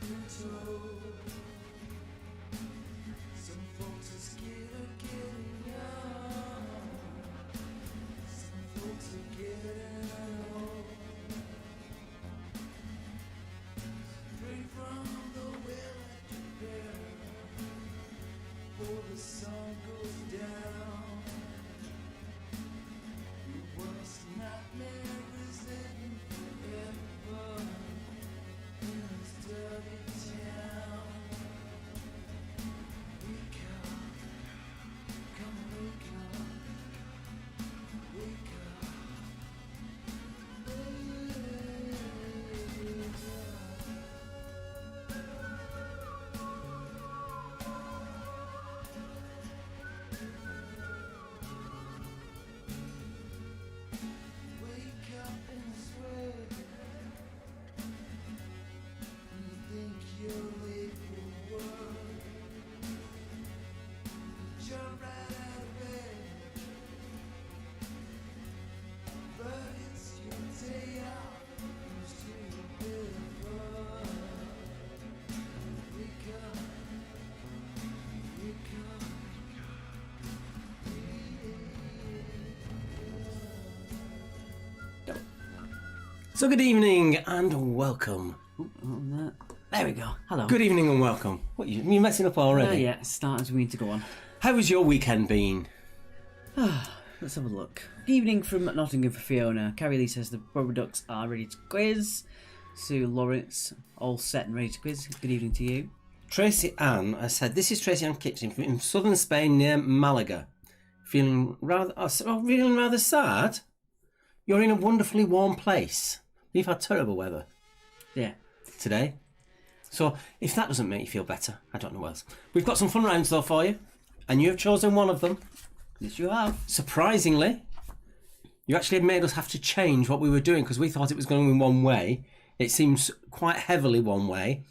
been told. Some folks are scared of getting young. Some folks are getting old. Straight from the well at the bear, before the sun goes down. Your worst nightmare is living forever in this dirty town. Wake up, come wake up, wake up, wake up and swear. You think you're late for work, jump right out of bed, but it's your day out, you still live. Wake up, wake up. So good evening and welcome. There we go. Hello. Good evening and welcome. What, you messing up already? Yeah, start as we need to go on. How has your weekend been? Let's have a look. Good evening from Nottingham for Fiona. Carrie Lee says the rubber ducks are ready to quiz. Sue Lawrence, all set and ready to quiz. Good evening to you. Tracy Ann, I said, this is Tracy Ann Kitchen from southern Spain near Malaga. Feeling rather sad? You're in a wonderfully warm place. We've had terrible weather Yeah. today. So if that doesn't make you feel better, I don't know what else. We've got some fun rounds though for you, and you have chosen one of them. Yes, you have. Surprisingly, you actually made us have to change what we were doing because we thought it was going in one way. It seems quite heavily one way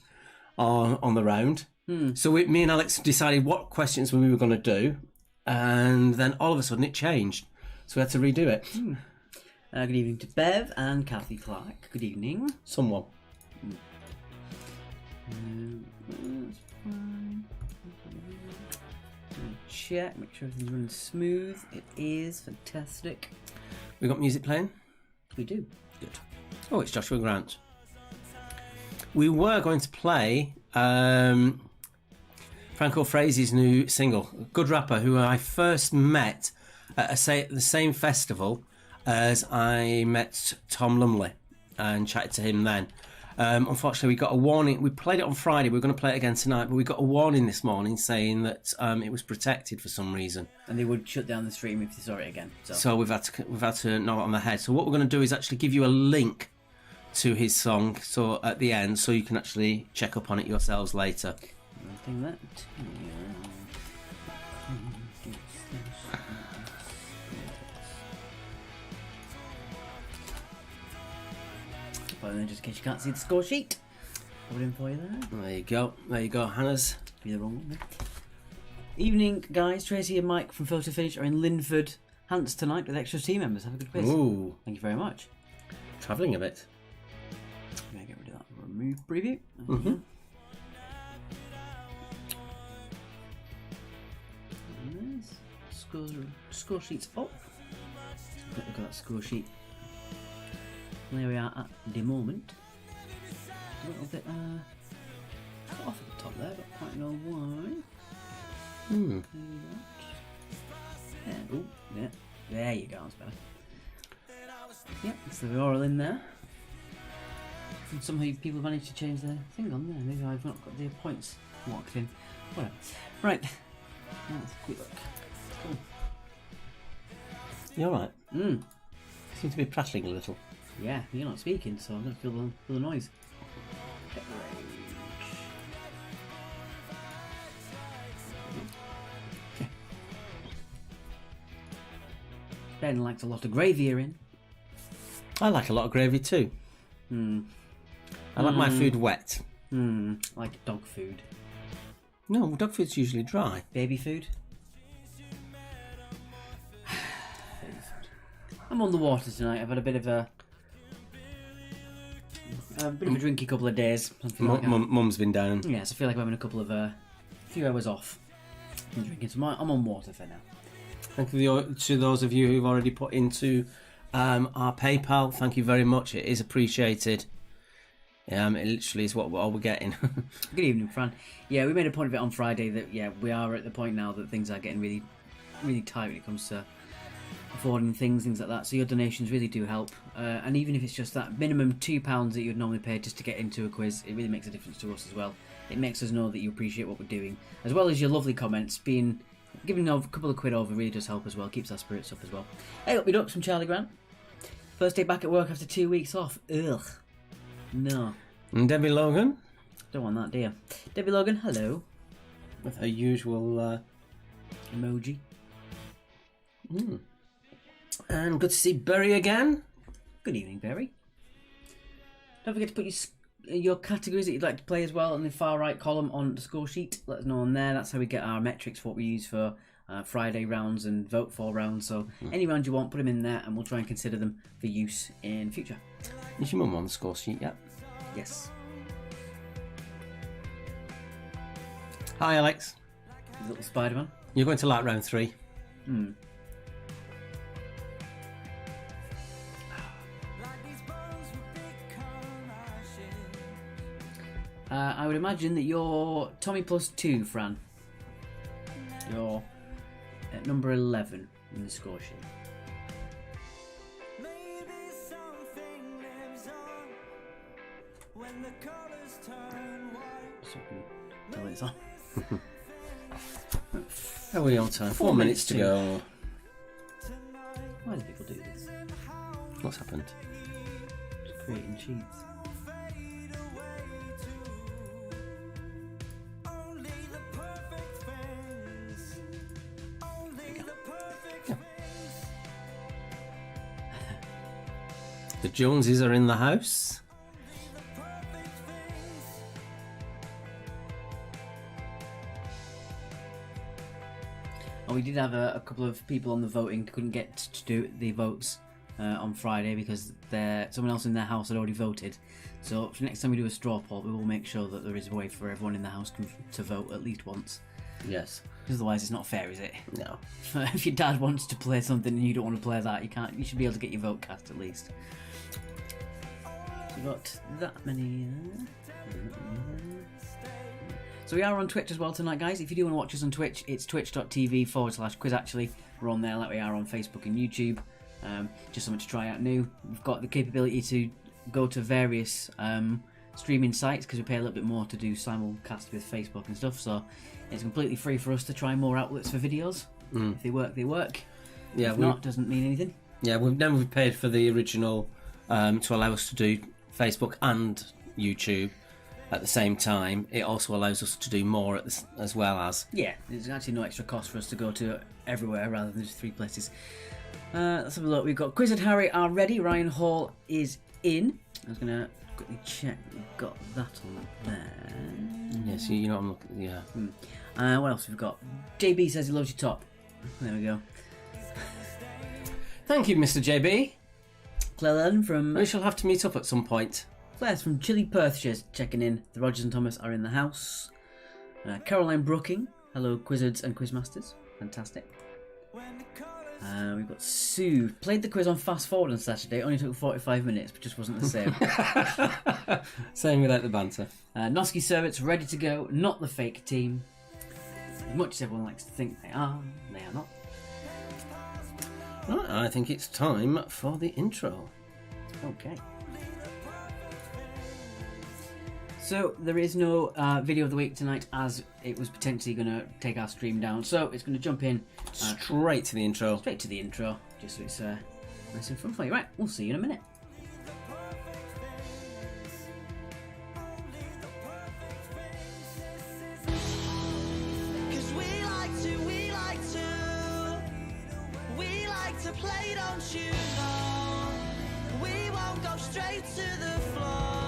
on the round. So me and Alex decided what questions we were going to do, and then all of a sudden it changed. So we had to redo it. Good evening to Bev and Kathy Clark. Good evening. Someone. That's fine. Check, make sure everything's running smooth. It is fantastic. We got music playing? We do. Good. Oh, it's Joshua Grant. We were going to play Franco Frase's new single, a good rapper who I first met at the same festival as I met Tom Lumley and chatted to him then. Unfortunately, we got a warning. We played it on Friday. We were going to play it again tonight, but we got a warning this morning saying that it was protected for some reason. And they would shut down the stream if they saw it again. So we've had to knock it on the head. So what we're going to do is actually give you a link to his song so at the end, so you can actually check up on it yourselves later. Nothing that. Well, then, just in case you can't see the score sheet, put it in for you there. There you go. There you go, Hannah's. Be the wrong one there. Evening, guys. Tracy and Mike from Photo Finish are in Linford, Hants tonight with extra team members. Have a good quiz. Ooh, Thank you very much. travelling a bit. I'm going to get rid of that. Remove preview. Mm-hmm. And there's score sheets up. Look at that score sheet. And there we are at the moment. A little bit cut off at the top there, but quite know why. Hmm. Yeah. Oh, yeah. There you go. That's better. Yeah, so we're all in there. And somehow people managed to change their thing on there. Maybe I've not got the points locked in. Whatever. Right. Let's have a quick look. Cool. You alright? Mm. Seem to be prattling a little. Yeah, you're not speaking, so I'm going to feel the noise. Okay. Ben likes a lot of gravy here in. I like a lot of gravy too. I like my food wet. Like dog food. No, dog food's usually dry. Baby food. I'm on the water tonight. I've had a bit of a bit of a drinky couple of days. I feel like Mum's been down. yes, I feel like I'm having a couple of few hours off. I'm drinking some. I'm on water for now. Thank you to those of you who've already put into our PayPal. Thank you very much. It is appreciated. It literally is what all we're getting. Good evening, Fran. Yeah, we made a point of it on Friday that we are at the point now that things are getting really, really tight when it comes to affording things like that. So your donations really do help, and even if it's just that minimum £2 that you'd normally pay just to get into a quiz, it really makes a difference to us as well. It makes us know that you appreciate what we're doing, as well as your lovely comments. Giving a couple of quid over really does help as well. Keeps our spirits up as well. Hey, up we ducks from Charlie Grant. First day back at work after 2 weeks off. Ugh. No. And Debbie Logan. Don't want that, do you? Debbie Logan, hello. With her usual emoji. And good to see Berry again. Good evening, Berry. Don't forget to put your categories that you'd like to play as well in the far right column on the score sheet. Let us know on there. That's how we get our metrics for what we use for Friday rounds and vote for rounds. So any round you want, put them in there and we'll try and consider them for use in future. Is your mum on the score sheet yet? Yes. Hi, Alex. Little Spider-Man. You're going to like round 3. I would imagine that you're Tommy plus 2, Fran. You're at number 11 in the score sheet. So tell it's on. How are we on time? 4 minutes to go. Why do people do this? What's happened? Just creating cheats. The Joneses are in the house. And we did have a couple of people on the voting couldn't get to do the votes on Friday because someone else in their house had already voted. So for next time we do a straw poll, we will make sure that there is a way for everyone in the house to vote at least once. Yes. Because otherwise it's not fair, is it? No. If your dad wants to play something and you don't want to play that, you should be able to get your vote cast at least. So we got that many. So we are on Twitch as well tonight, guys. If you do want to watch us on Twitch, it's twitch.tv/quiz actually. We're on there like we are on Facebook and YouTube. Just something to try out new. We've got the capability to go to various streaming sites because we pay a little bit more to do simulcast with Facebook and stuff. So it's completely free for us to try more outlets for videos. If they work, they work. Yeah, if not, doesn't mean anything. Yeah, we've paid for the original to allow us to do Facebook and YouTube at the same time. It also allows us to do more as well as. Yeah, there's actually no extra cost for us to go to everywhere rather than just 3 places. Let's have a look. We've got Quiz and Harry are ready. Ryan Hall is in. I was going to quickly check that we've got that on there. Yeah, so you know I'm looking. Yeah. What else have we got? JB says he loves your top. There we go. Thank you, Mr. JB. Claire Ellen from... We shall have to meet up at some point. Claire's from Chile, Perthshire, checking in. The Rogers and Thomas are in the house. Caroline Brooking. Hello, Quizzards and Quizmasters. Fantastic. We've got Sue. Played the quiz on Fast Forward on Saturday. Only took 45 minutes, but just wasn't the same. Same without the banter. Nosky Servants ready to go. Not the fake team. As much as everyone likes to think they are not. Right, I think it's time for the intro. Okay. So there is no video of the week tonight as it was potentially going to take our stream down. So it's going to jump in straight to the intro. Straight to the intro, just so it's nice and fun for you. Right, we'll see you in a minute. To play, don't you know? We won't go straight to the floor.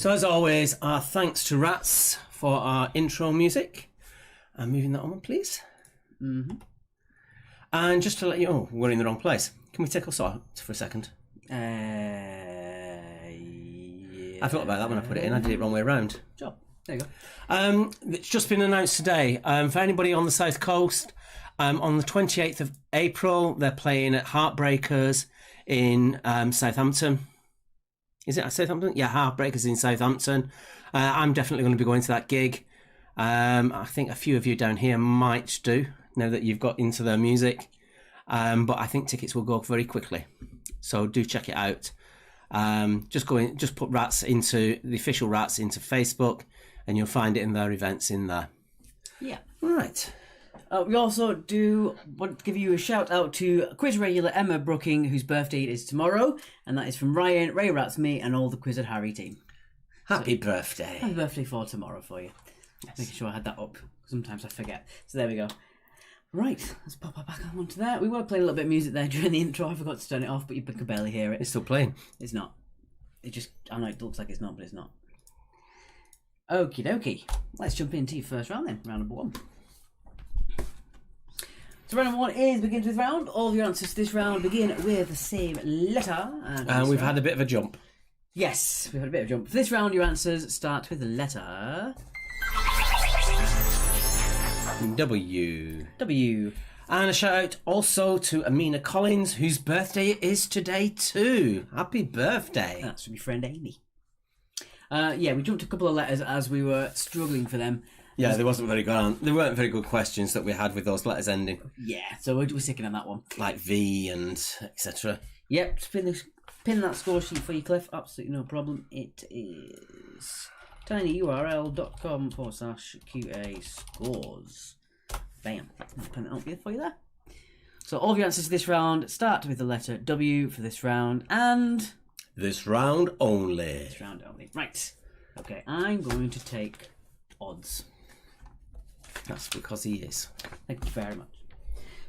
So as always, our thanks to Rats for our intro music. And moving that on, please. Mm-hmm. And just to let you know, we're in the wrong place. Can we take us out for a second? Yeah. I forgot about that when I put it in. I did it wrong way around. Job. There you go. It's just been announced today. For anybody on the South Coast, on the 28th of April, they're playing at Heartbreakers in Southampton. Is it at Southampton? Yeah, Heartbreakers in Southampton. I'm definitely going to be going to that gig. I think a few of you down here might do, now that you've got into their music. But I think tickets will go very quickly. So do check it out. Just put Rats into the official Rats into Facebook, and you'll find it in their events in there. Yeah. Right. We also do want to give you a shout out to quiz regular Emma Brooking, whose birthday is tomorrow, and that is from Ryan, Ray Rats, me, and all the Quiz at Harry team. Happy birthday. Happy birthday for tomorrow for you. Yes. Making sure I had that up. Sometimes I forget. So there we go. Right, let's pop our back onto that. We were playing a little bit of music there during the intro. I forgot to turn it off, but you could barely hear it. It's still playing. It's not. I know it looks like it's not, but it's not. Okie dokie. Let's jump into your first round then. Round number 1. So round number 1 is begins with round. All your answers to this round begin with the same letter. And we've had a bit of a jump. Yes, we've had a bit of a jump. For this round, your answers start with the letter W. W. And a shout out also to Amina Collins, whose birthday it is today too. Happy birthday. That's from your friend Amy. We jumped a couple of letters as we were struggling for them. Yeah, there weren't very good questions that we had with those letters ending. Yeah, so we're sticking on that one. Like V and etc. Yep, pin that score sheet for you, Cliff. Absolutely no problem. It is tinyurl.com/QA scores. Bam. I'll pin it up here for you there. So all of your answers to this round start with the letter W for this round, and this round only. This round only. Right. Okay, I'm going to take odds. That's because he is. Thank you very much.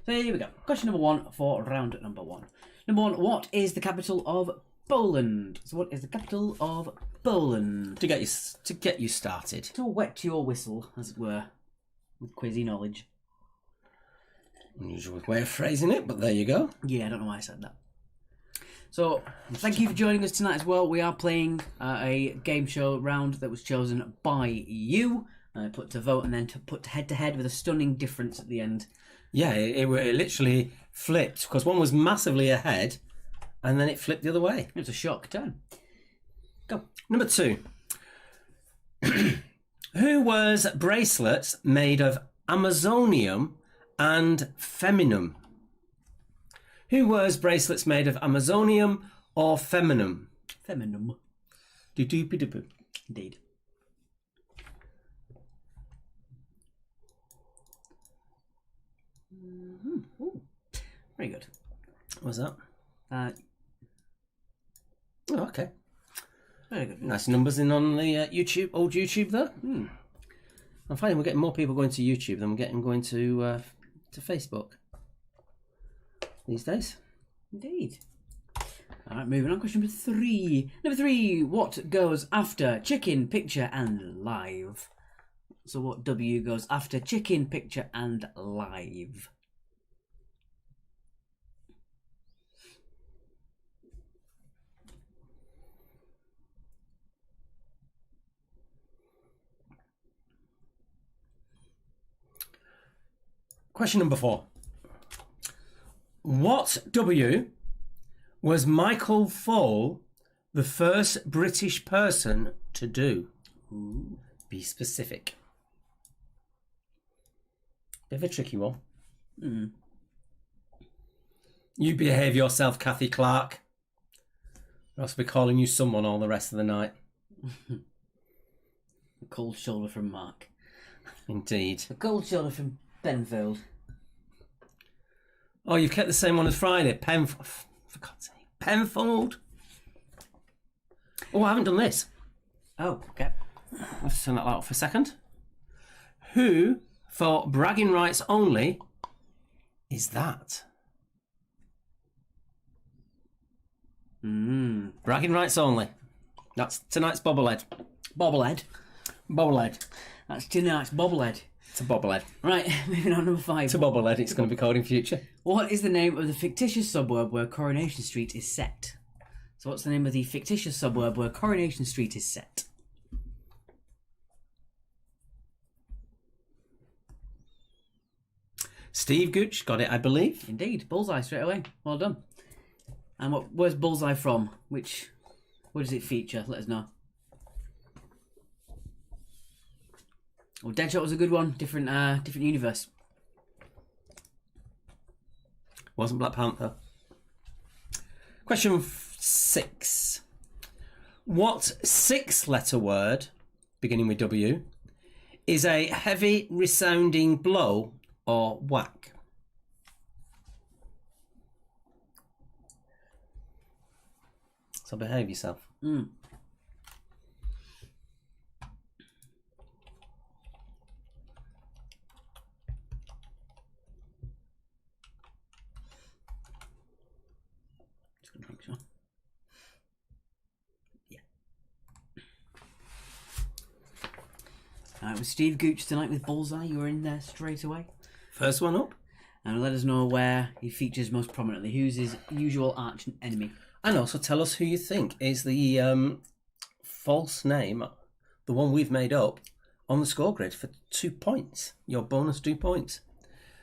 So here we go. Question number 1 for round number 1. Number 1, what is the capital of Poland? So what is the capital of Poland? To get you started. To wet your whistle, as it were, with quizzy knowledge. Unusual way of phrasing it, but there you go. Yeah, I don't know why I said that. So, thank you for joining us tonight as well. We are playing a game show round that was chosen by you. Put to vote and then to put head to head with a stunning difference at the end. Yeah, it literally flipped because one was massively ahead and then it flipped the other way. It was a shock turn. Go. Number 2. Who wears bracelets made of Amazonium and Feminum? Who wears bracelets made of Amazonium or Feminum? Feminum. Do-do-be-do-boo. Indeed. Ooh. Very good. What's that? Oh, okay. Very good. Nice numbers in on the old YouTube there. I'm finding we're getting more people going to YouTube than we're getting going to Facebook these days. Indeed. All right, moving on. Question number 3. Number 3. What goes after chicken, picture, and live? So what W goes after chicken, picture, and live? Question number 4. What W was Michael Foale the first British person to do? Ooh. Be specific. Bit of a tricky one. You behave yourself, Kathy Clark. Or else we'll be calling you someone all the rest of the night. A cold shoulder from Mark. Indeed. A cold shoulder from Benfield. Oh, you've kept the same one as Friday. For God's sake. Penfold. Oh, I haven't done this. Oh, okay. Let's turn that light off for a second. Who, for bragging rights only, is that? Bragging rights only. That's tonight's bobblehead. Bobblehead. Bobblehead. That's tonight's bobblehead. It's a bobblehead. Right, moving on, number 5. It's a bobblehead. It's going to be called in future. What is the name of the fictitious suburb where Coronation Street is set? So what's the name of the fictitious suburb where Coronation Street is set? Steve Gooch got it, I believe. Indeed, bullseye straight away. Well done. And where's bullseye from? Where does it feature? Let us know. Well, Deadshot was a good one. Different universe. Wasn't Black Panther. Question 6. What 6-letter word, beginning with W, is a heavy resounding blow or whack? So behave yourself. Just gonna make sure. Yeah. Alright, with Steve Gooch tonight with Bullseye, you were in there straight away. First one up. And let us know where he features most prominently. Who's his usual arch enemy? And also tell us who you think is the false name, the one we've made up, on the score grid for 2 points. Your bonus 2 points.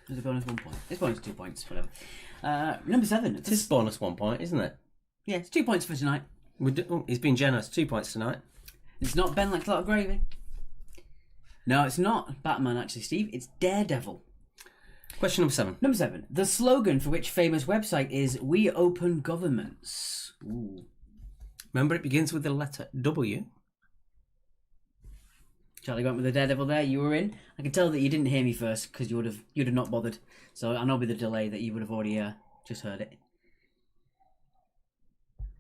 There's a bonus 1 point. It's bonus 2 points, whatever. Number 7. It is bonus 1 point, isn't it? Yeah, it's 2 points for tonight. He's been generous. 2 points tonight. It's not Ben Likes a Lot of Gravy. No, it's not Batman, actually, Steve. It's Daredevil. Question number 7. Number 7. The slogan for which famous website is "We Open Governments." Ooh. Remember, it begins with the letter W. Charlie went with the Daredevil there. You were in. I can tell that you didn't hear me first because you'd have not bothered. So I know with the delay that you would have already just heard it.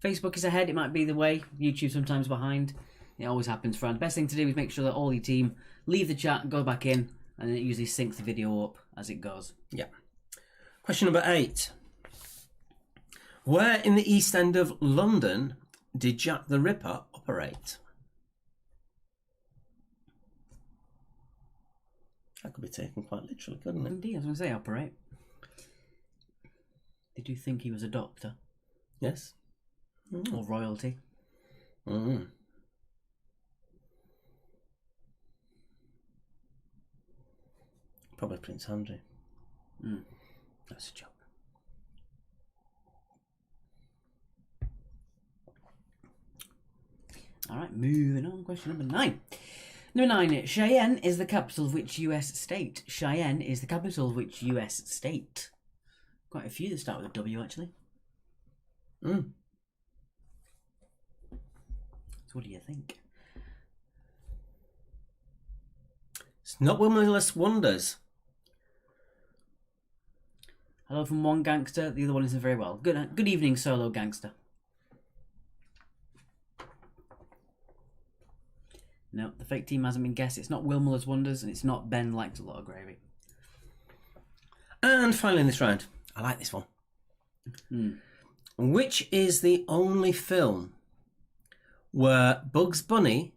Facebook is ahead. It might be the way. YouTube sometimes behind. It always happens, Fran. Best thing to do is make sure that all your team leave the chat and go back in, and then it usually syncs the video up as it goes. Yeah. Question number 8. Where in the East End of London did Jack the Ripper operate? That could be taken quite literally, couldn't it? Indeed, I was going to say operate. Did you think he was a doctor? Yes. Or royalty? Probably Prince Andrew. That's a joke. Alright, moving on. Question number 9. Number 9. Cheyenne is the capital of which US state? Cheyenne is the capital of which US state? Quite a few that start with a W, actually. So what do you think? It's not Wimmerless Wonders. Hello from one gangster, the other one isn't very well. Good evening, solo gangster. No, the fake team hasn't been guessed. It's not Wilmula's Wonders, and it's not Ben Likes a Lot of Gravy. And finally in this round, I like this one. Which is the only film where Bugs Bunny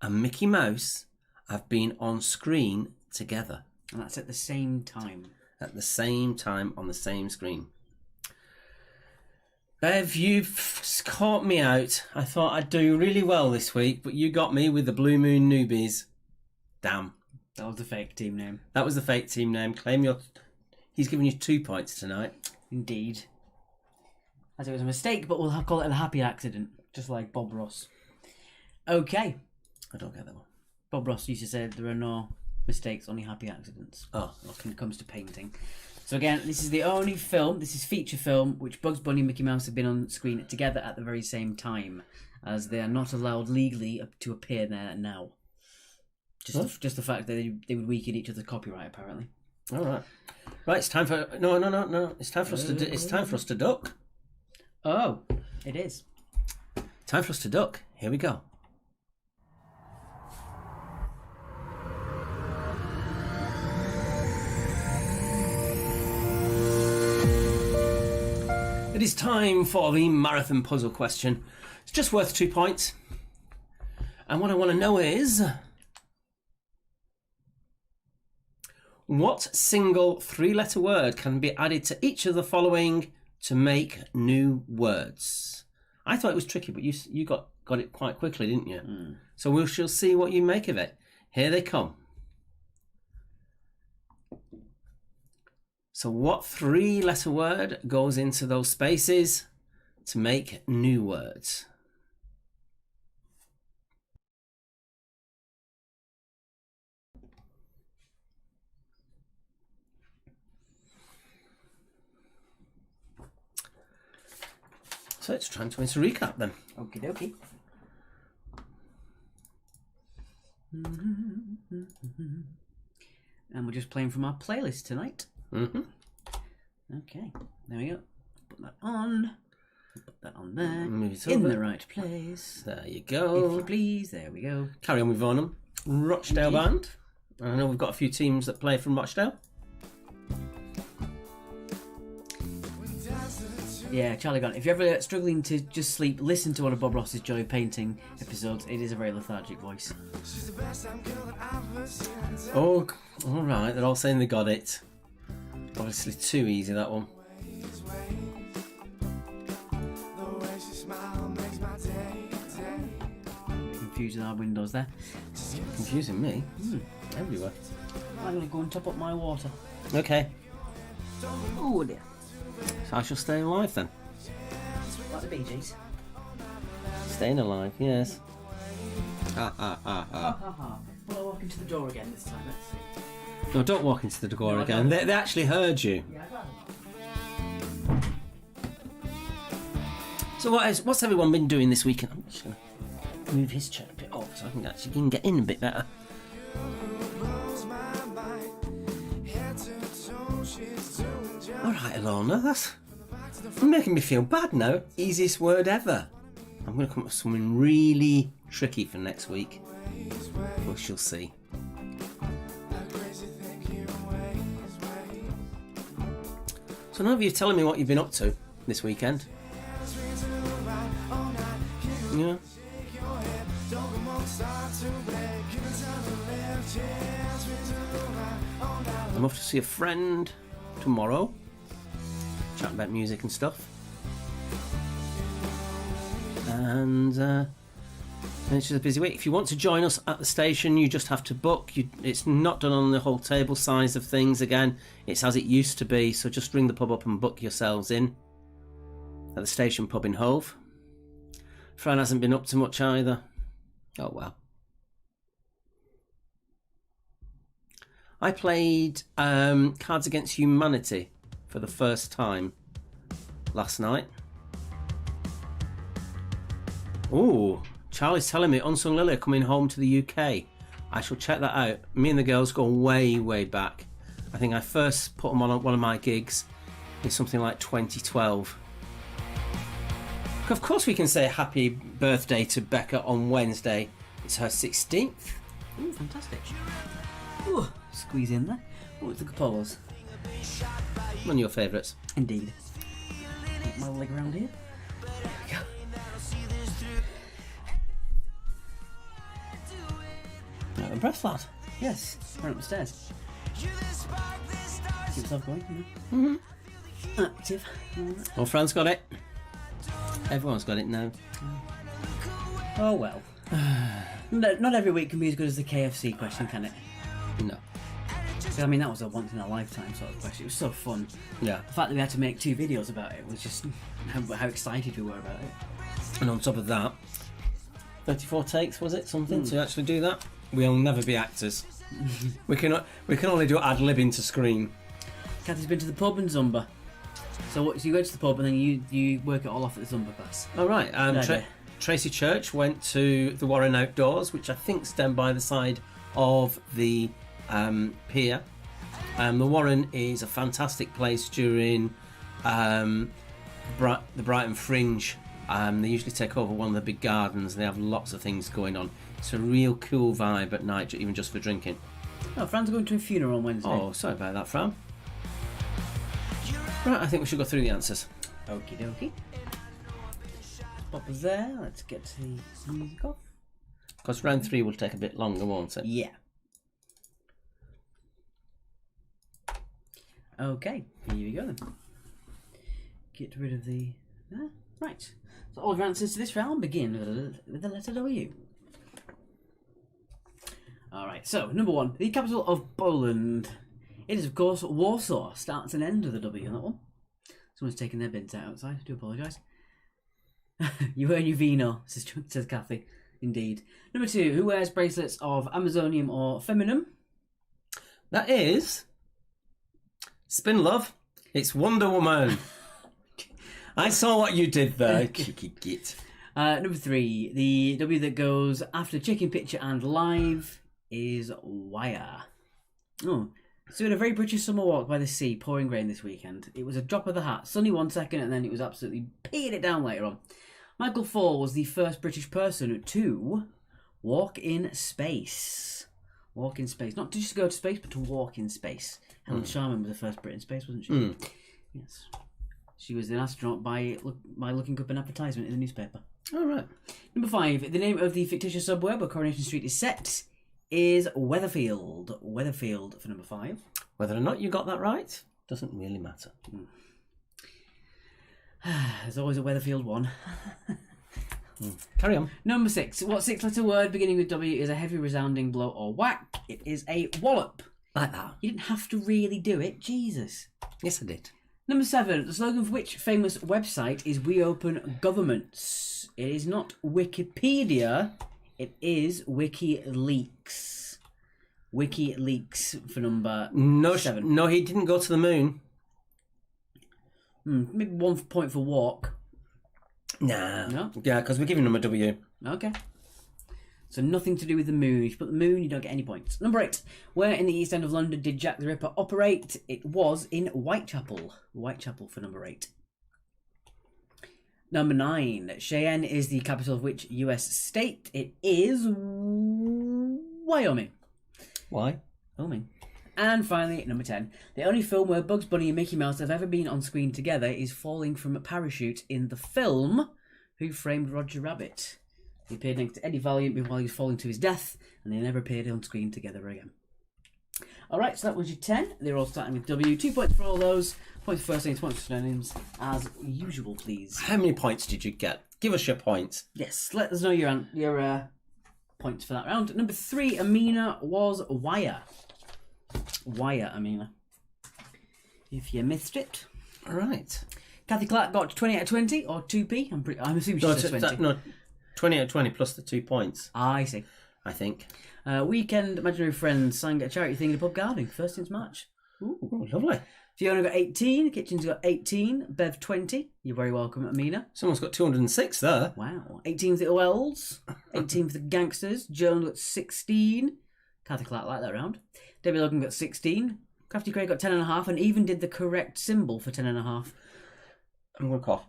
and Mickey Mouse have been on screen together? And that's at the same time. At the same time on the same screen. Bev, you've caught me out. I thought I'd do really well this week, but you got me with the Blue Moon Newbies. Damn. That was the fake team name. That was the fake team name. Claim your... He's giving you 2 points tonight. Indeed. As it was a mistake, but we'll call it a happy accident. Just like Bob Ross. Okay. I don't get that one. Bob Ross used to say there are no mistakes, only happy accidents. Oh, When it comes to painting. So again, this is the only film, this is feature film, which Bugs Bunny and Mickey Mouse have been on screen together at the very same time, as they are not allowed legally to appear there now. Just the fact that they would weaken each other's copyright, apparently. All right. Right, it's time for... No. It's time for us to... It's time for us to duck. Oh, it is. Time for us to duck. Here we go. It is time for the marathon puzzle question. It's just worth 2 points. And what I want to know is, what single 3-letter word can be added to each of the following to make new words? I thought it was tricky, but you got it quite quickly, didn't you? So we shall see what you make of it. Here they come. So what 3-letter word goes into those spaces to make new words? So it's trying to recap then. Okie dokie. And we're just playing from our playlist tonight. Mm-hmm. Okay, there we go. Put that on. Put that on there. Move it In over. the right place. There you If go. you please, there we go. Carry on with Varnum. Rochdale Band. I know we've got a few teams that play from Rochdale. Yeah, Charlie Gone. If you're ever struggling to just sleep, listen to one of Bob Ross's Joy Painting episodes. It is a very lethargic voice. Oh, all right. They're all saying they got it. Obviously too easy, that one. Confused with our windows there. Confusing me. Everywhere. I'm going to go and top up my water. Okay. Oh dear. So I shall stay alive then. Like the Bee Gees. Staying alive, yes. Ha ha ha ha. Ha ha. Will I walk into the door again this time? Let's see. No, don't walk into the door No, I again. don't. They actually heard you. Yeah, I'd rather not. So what's everyone been doing this weekend? I'm just going to move his chair a bit off so I can actually get in a bit better. Alright, Alana, that's making me feel bad now. Easiest word ever. I'm going to come up with something really tricky for next week. We shall see. So none of you telling me what you've been up to this weekend. Yeah. I'm off to see a friend tomorrow. Chatting about music and stuff. And it's just a busy week. If you want to join us at the station, you just have to book. It's not done on the whole table size of things again. It's as it used to be. So just ring the pub up and book yourselves in at the station pub in Hove. Fran hasn't been up to much either. Oh well. I played Cards Against Humanity for the first time last night. Ooh, Charlie's telling me Unsung Lily are coming home to the UK. I shall check that out. Me and the girls go way, way back. I think I first put them on one of my gigs in something like 2012. Of course we can say happy birthday to Becca on Wednesday. It's her 16th. Ooh, fantastic. Ooh, squeeze in there. Oh, it's the pause. One of your favourites. Indeed. Get my leg around here. Out of breath, lad. Yes, run up the stairs. Keep yourself going, you know. Active. Well, Fran's got it. Everyone's got it now. Oh well. No, not every week can be as good as the KFC question, can it? No. I mean, that was a once in a lifetime sort of question. It was so fun. Yeah. The fact that we had to make 2 videos about it was just how excited we were about it. And on top of that, 34 takes, was it? Something to actually do that? We'll never be actors. we can only do ad-libbing to screen. Kathy's been to the pub in Zumba. So you go to the pub and then you work it all off at the Zumba class. All right. Yeah. Tracy Church went to the Warren Outdoors, which I think's down by the side of the pier. The Warren is a fantastic place during the Brighton Fringe. They usually take over one of the big gardens and they have lots of things going on. It's a real cool vibe at night, even just for drinking. Oh, Fran's going to a funeral on Wednesday. Oh, sorry about that, Fran. Right, I think we should go through the answers. Okie dokie. Pop us there. Let's get to the music off. Because round 3 will take a bit longer, won't it? Yeah. Okay, here we go then. Get rid of the... right. So all of your answers to this round begin with the letter W. Alright, so number 1. The capital of Poland. It is, of course, Warsaw. Starts and end with a W on that one. Someone's taking their bins out outside. I do apologise. You earn your vino, says Kathy. Indeed. Number 2. Who wears bracelets of Amazonium or Feminum? That is... Spin Love. It's Wonder Woman. I saw what you did there. Cheeky git. Number 3. The W that goes after Chicken Picture and Live is Wire. Oh, so we had a very British summer walk by the sea, pouring rain this weekend. It was a drop of the hat, sunny 1 second, and then it was absolutely peeing it down later on. Michael Fall was the first British person to walk in space. Walk in space. Not to just go to space, but to walk in space. Helen Sharman was the first Brit in space, wasn't she? Yes. She was an astronaut by looking up an advertisement in the newspaper. All right. Number 5. The name of the fictitious suburb where Coronation Street is set is Weatherfield. Weatherfield for number 5. Whether or not you got that right doesn't really matter. There's always a Weatherfield one. Carry on. Number 6. What 6-letter word beginning with W is a heavy resounding blow or whack? It is a wallop. Like that. You didn't have to really do it. Jesus. Yes, I did. Number 7. The slogan for which famous website is We Open Governments? It is not Wikipedia. It is WikiLeaks. WikiLeaks for number 7. No, he didn't go to the moon. Maybe 1 point for walk. Nah. No? Yeah, because we're giving him a W. Okay. So nothing to do with the moon. If you put the moon, you don't get any points. Number 8. Where in the East End of London did Jack the Ripper operate? It was in Whitechapel. Whitechapel for number 8. Number 9. Cheyenne is the capital of which US state? It is Wyoming. Why? Wyoming. And finally, number 10. The only film where Bugs Bunny and Mickey Mouse have ever been on screen together is falling from a parachute in the film Who Framed Roger Rabbit. He appeared next to Eddie Valiant while he was falling to his death, and they never appeared on screen together again. Alright, so that was your 10. They're all starting with W. 2 points for all those. Points for first names, points for surnames, as usual, please. How many points did you get? Give us your points. Yes, let us know your points for that round. Number 3, Amina, was Wire. Wire, Amina. If you missed it. All right. Kathy Clark got 20 out of 20, or 2p. I'm assuming she said 20. No, 20 out of 20 plus the 2 points. I see. I think. Weekend Imaginary Friends sang a charity thing in the pub garden, first since March. Ooh, lovely. Fiona got 18, Kitchen's got 18, Bev 20. You're very welcome, Amina. Someone's got 206 there. Wow. 18 for the Wells, 18 for the Gangsters. Joan got 16. Kathy Clark liked that round. Debbie Logan got 16. Crafty Craig got 10.5 and even did the correct symbol for 10.5. I'm going to cough.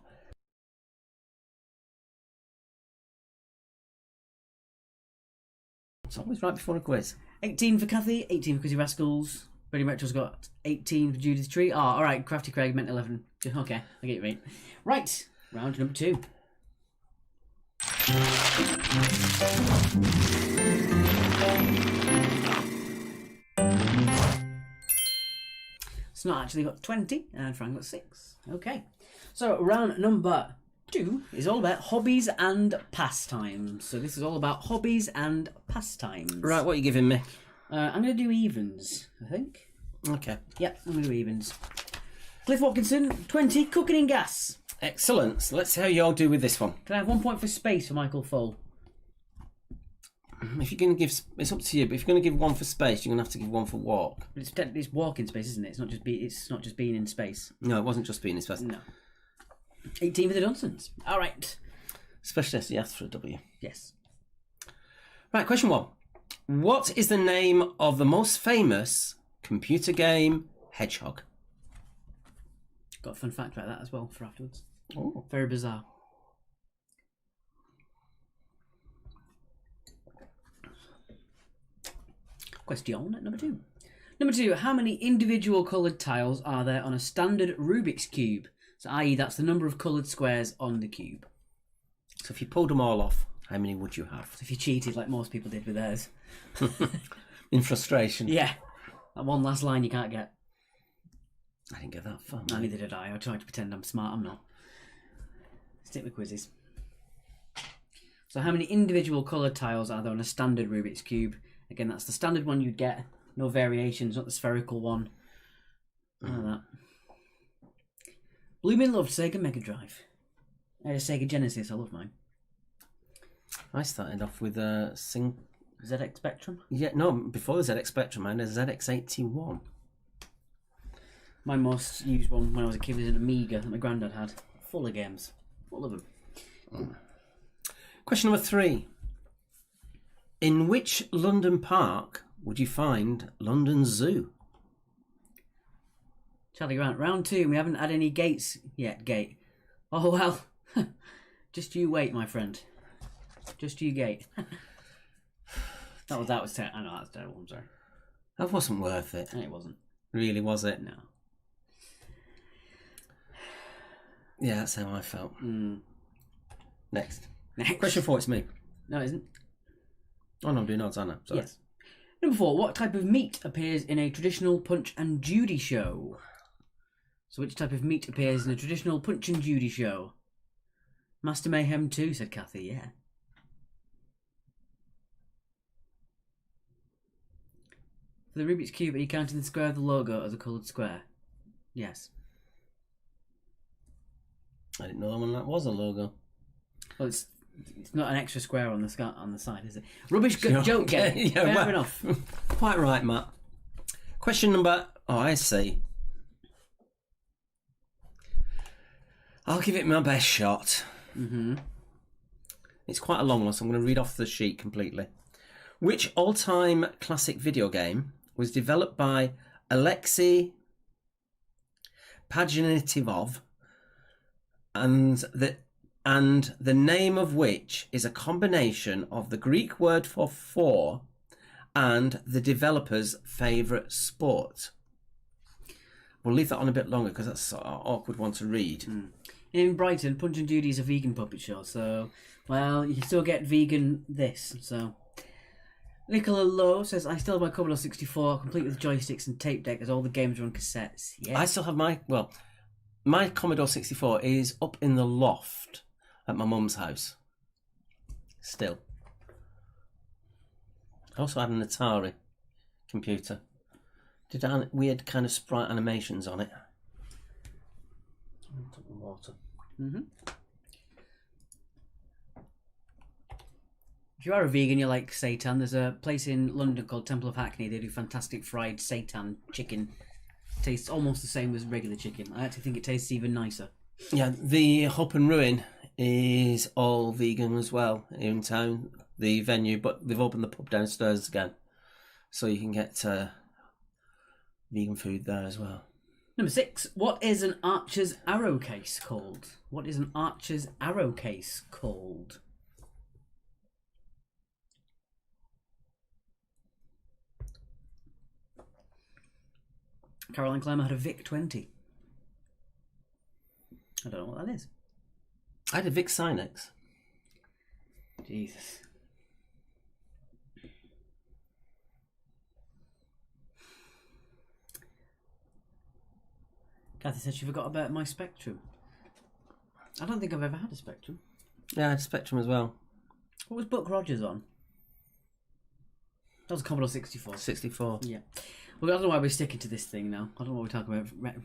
It's always right before a quiz. 18 for Kathy, 18 for Chrissy Rascals. Freddie Metro's got 18 for Judith Tree. Oh, alright, Crafty Craig meant 11. Okay, I get you right. Right, round number 2. Snot actually got 20 and Frank got 6. Okay, so round number 2 is all about hobbies and pastimes. So this is all about hobbies and pastimes. Right, what are you giving me? I'm going to do evens, I think. Okay. Yep, I'm going to do evens. Cliff Watkinson, 20, cooking in gas. Excellent. So let's see how you all do with this one. Can I have 1 point for space for Michael Full? If you're going to give, it's up to you. But if you're going to give 1 for space, you're going to have to give 1 for walk. But it's walking space, isn't it? It's not just being in space. No, it wasn't just being in space. No. 18 for the Dunsons. All right. Especially as you asked for a W. Yes. Right, question 1. What is the name of the most famous computer game hedgehog? Got a fun fact about that as well for afterwards. Oh. Very bizarre. Question number 2. Number 2, how many individual coloured tiles are there on a standard Rubik's Cube? So i.e. that's the number of coloured squares on the cube. So if you pulled them all off. How many would you have? If you cheated like most people did with theirs. In frustration. Yeah. That one last line you can't get. I didn't get that far. No, neither did I. I tried to pretend I'm smart. I'm not. Stick with quizzes. So how many individual coloured tiles are there on a standard Rubik's Cube? Again, that's the standard one you'd get. No variations, not the spherical one. None of that. Blooming loved Sega Mega Drive. I had a Sega Genesis. I love mine. I started off with ZX Spectrum? Yeah, no, before the ZX Spectrum, I had a ZX81. My most used one when I was a kid was an Amiga that my granddad had. Full of games. Full of them. Question number 3. In which London park would you find London Zoo? Charlie Grant, round 2. We haven't had any gates yet, Gate. Oh, well. Just you wait, my friend. Just you gate. That was terrible. I know, that's terrible. I'm sorry. That wasn't worth it. No, it wasn't. Really, was it? No. Yeah, that's how I felt. Next. Next. Question 4, it's me. No, it isn't. Oh, no, I'm doing odds, aren't I? Sorry. Yes. Number 4. What type of meat appears in a traditional Punch and Judy show? So which type of meat appears in a traditional Punch and Judy show? Master Mayhem 2, said Kathy, yeah. For the Rubik's Cube, are you counting the square of the logo as a coloured square? Yes. I didn't know that was a logo. Well, it's not an extra square on the side, is it? Rubbish joke, yeah, fair enough. Quite right, Matt. Question number... Oh, I see. I'll give it my best shot. It's quite a long one, so I'm going to read off the sheet completely. Which all-time classic video game was developed by Alexei Pajanitivov and the name of which is a combination of the Greek word for four and the developer's favourite sport? We'll leave that on a bit longer because that's an awkward one to read. In Brighton, Punch and Judy is a vegan puppet show, so, well, you can still get vegan this, so... Nicola Lowe says, I still have my Commodore 64, complete with joysticks and tape deck, as all the games are on cassettes. Yeah. I still have my Commodore 64 is up in the loft at my mum's house. Still. I also had an Atari computer. Did weird kind of sprite animations on it. Took the water. If you are a vegan, you like seitan. There's a place in London called Temple of Hackney. They do fantastic fried seitan chicken. Tastes almost the same as regular chicken. I actually think it tastes even nicer. Yeah, the Hope and Ruin is all vegan as well in town, the venue, but they've opened the pub downstairs again. So you can get vegan food there as well. Number 6. What is an archer's arrow case called? What is an archer's arrow case called? Caroline Clemmer had a Vic 20. I don't know what that is. I had a Vic Sinex. Jesus. Kathy said she forgot about my Spectrum. I don't think I've ever had a Spectrum. Yeah, I had a Spectrum as well. What was Buck Rogers on? That was a Commodore 64. 64. Yeah. Well, I don't know why we're sticking to this thing now. I don't know what we're talking about.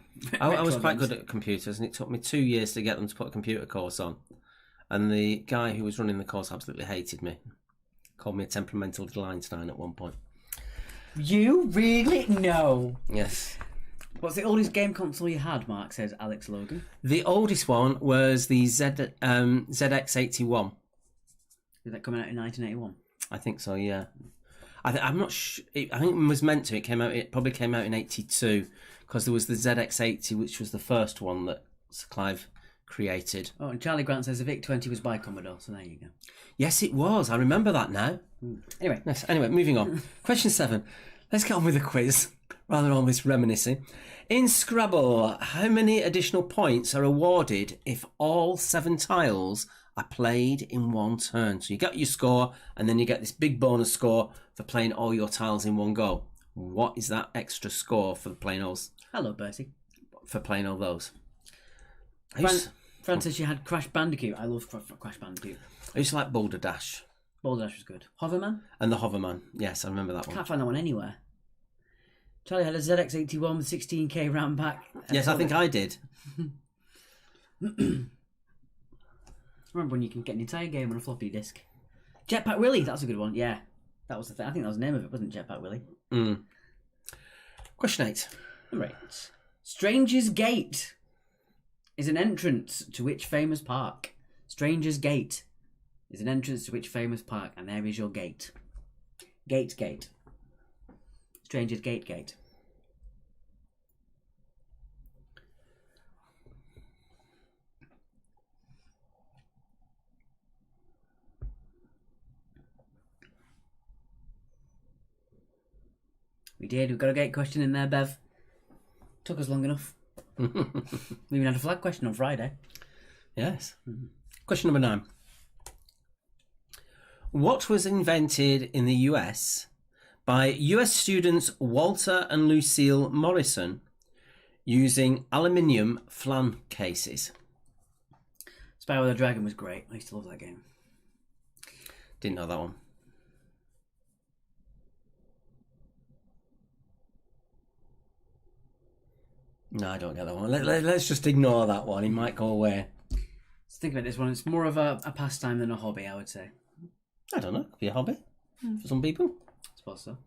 I was quite good at computers, and it took me 2 years to get them to put a computer course on. And the guy who was running the course absolutely hated me. Called me a temperamental little Einstein at one point. You really? No. Yes. What's the oldest game console you had, Mark, says Alex Logan? The oldest one was the ZX81. Did that come out in 1981? I think so, yeah. I'm not sure. I think it was meant to. It probably came out in 82 because there was the ZX80, which was the first one that Sir Clive created. Oh, and Charlie Grant says the Vic 20 was by Commodore, so there you go. Yes, it was. I remember that now. Anyway. Yes. Anyway, moving on. Question 7. Let's get on with the quiz, rather than all this reminiscing. In Scrabble, how many additional points are awarded if all 7 tiles are played in one turn. So you get your score, and then you get this big bonus score for playing all your tiles in one go. What is that extra score for playing all? Hello, Bertie. For playing all those? Fran says she had Crash Bandicoot. I love Crash Bandicoot. I used to like Boulder Dash. Boulder Dash was good. Hoverman? And the Hoverman. Yes, I remember that one. Can't find that one anywhere. Charlie had a ZX81 with 16k RAM pack. Yes, I think I did. Remember when you can get an entire game on a floppy disk? Jetpack Willie, that's a good one. Yeah, that was the thing. I think that was the name of it, wasn't it? Jetpack Willie. Question 8. Number 8. Stranger's Gate is an entrance to which famous park? Stranger's Gate is an entrance to which famous park? And there is your gate. Gate. Stranger's Gate. We did. We've got a gate question in there, Bev. Took us long enough. We even had a flag question on Friday. Yes. Question number 9. What was invented in the US by US students Walter and Lucille Morrison using aluminium flan cases? Spyro the Dragon was great. I used to love that game. Didn't know that one. No, I don't get that one. Let's just ignore that one. It might go away. Let's think about this one. It's more of a pastime than a hobby, I would say. I don't know. Could be a hobby for some people. I suppose so.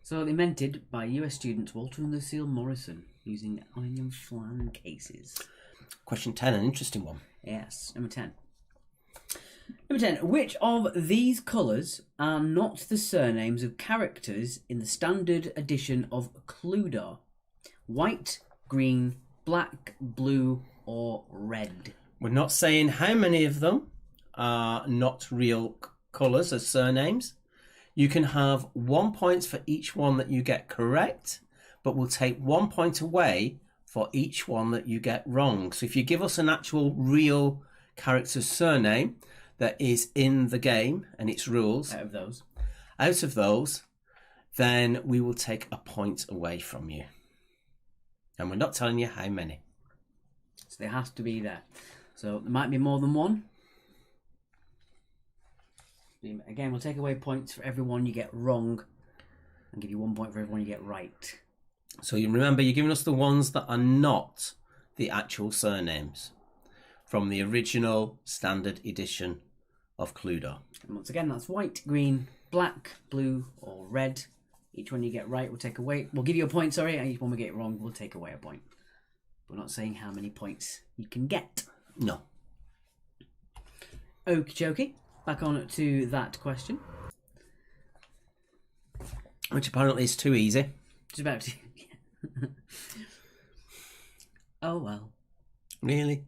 So, invented by US students Walter and Lucille Morrison using aluminium flan cases. Question 10, an interesting one. Yes, number 10. Number 10. Which of these colours are not the surnames of characters in the standard edition of Cluedo? White, green, black, blue, or red? We're not saying how many of them are not real colours as surnames. You can have 1 point for each one that you get correct, but we'll take 1 point away for each one that you get wrong. So if you give us an actual real character's surname that is in the game and its rules, Out of those, then we will take a point away from you. And we're not telling you how many. So there has to be there. So there might be more than one. Again, we'll take away points for everyone you get wrong and give you 1 point for everyone you get right. So you remember, you're giving us the ones that are not the actual surnames from the original standard edition of Cluedo. And once again, that's white, green, black, blue, or red. Each one you get right, we'll take away. We'll give you a point, sorry, and each one we get wrong, we'll take away a point. We're not saying how many points you can get. No. Okie dokie. Back on to that question. Which apparently is too easy. Just about to. Oh well. Really?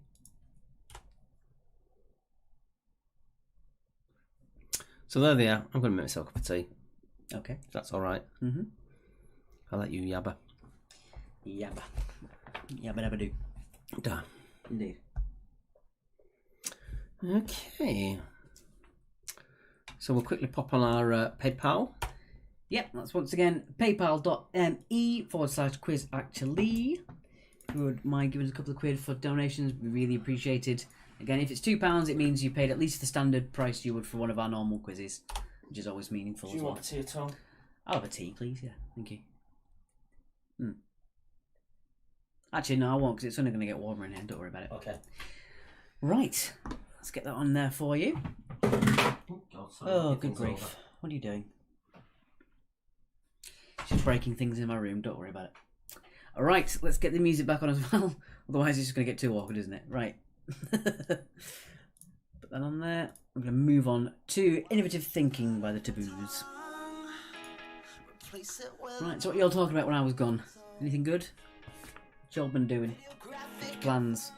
So there they are. I'm going to make myself a cup of tea. Okay. If that's all right. Mm-hmm. I'll let you yabba. Yabba. Yabba dabba do. Da. Indeed. Okay. So we'll quickly pop on our PayPal. Yep, that's once again paypal.me/quiz actually. If you would mind giving us a couple of quid for donations, we really appreciate it. Again, if it's £2, it means you paid at least the standard price you would for one of our normal quizzes, which is always meaningful as well. Do you want a tea at all? I'll have a tea, please. Yeah, thank you. Actually, no, I won't, because it's only going to get warmer in here. Don't worry about it. Okay. Right, let's get that on there for you. Oh, good grief. What are you doing? Just breaking things in my room. Don't worry about it. All right, let's get the music back on as well. Otherwise, it's just going to get too awkward, isn't it? Right. Put that on there. I'm going to move on to Innovative Thinking by the Taboos. Right, so what are y'all talking about when I was gone? Anything good? What y'all been doing? What's plans?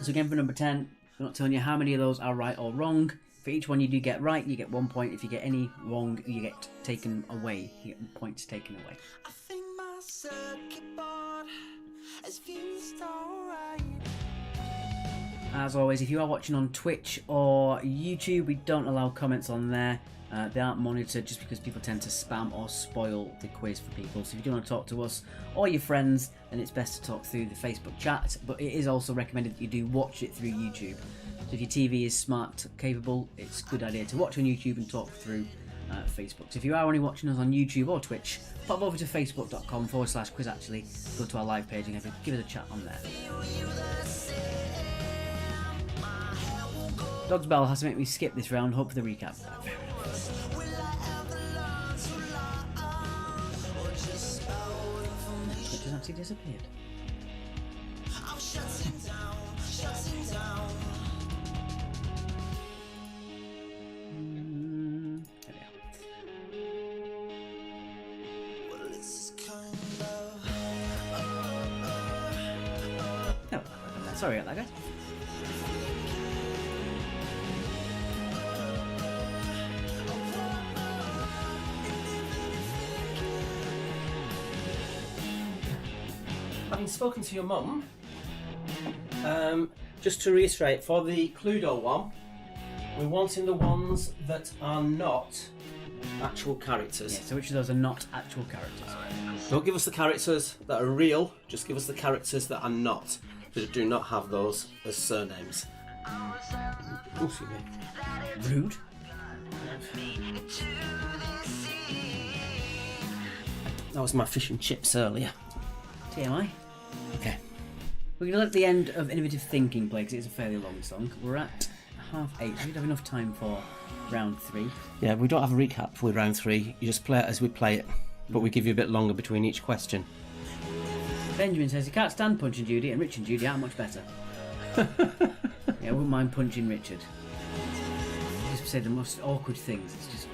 So again, for number 10, we're not telling you how many of those are right or wrong. For each one you do get right, you get 1 point. If you get any wrong, you get taken away. You get points taken away. I think my circuit board has fused alright. As always, if you are watching on Twitch or YouTube, we don't allow comments on there. They aren't monitored just because people tend to spam or spoil the quiz for people. So if you do want to talk to us or your friends, then it's best to talk through the Facebook chat. But it is also recommended that you do watch it through YouTube. So if your TV is smart capable, it's a good idea to watch on YouTube and talk through Facebook. So if you are only watching us on YouTube or Twitch, pop over to facebook.com/quiz actually, go to our live page and give us a chat on there. Dog's Bell has to make me skip this round, hope for the recap. It just actually disappeared. I'm shutting down. There we are. Well, it's kind of. No, sorry about that, guys. Having spoken to your mum, just to reiterate, for the Cluedo one, we're wanting the ones that are not actual characters. Yeah, so which of those are not actual characters? Don't give us the characters that are real, just give us the characters that are not, that do not have those as surnames. Oh, excuse me. Rude. That was my fish and chips earlier. TMI. Okay. We're going to let the end of Innovative Thinking play because it's a fairly long song. We're at 8:30. We should have enough time for round 3. Yeah, we don't have a recap with round 3. You just play it as we play it, but we give you a bit longer between each question. Benjamin says he can't stand punching Judy, and Rich and Judy aren't much better. Yeah, I wouldn't mind punching Richard. He just said the most awkward things. It's just,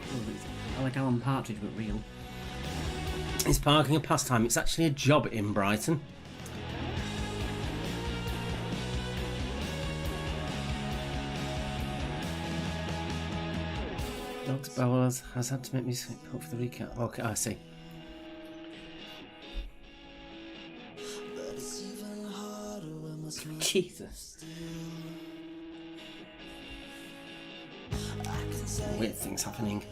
I like Alan Partridge, but real. Is parking a pastime? It's actually a job in Brighton. Dogs Bowers has had to make me hope for the recap. Okay, I see. But it's even harder when my smile Jesus. Weird things happening.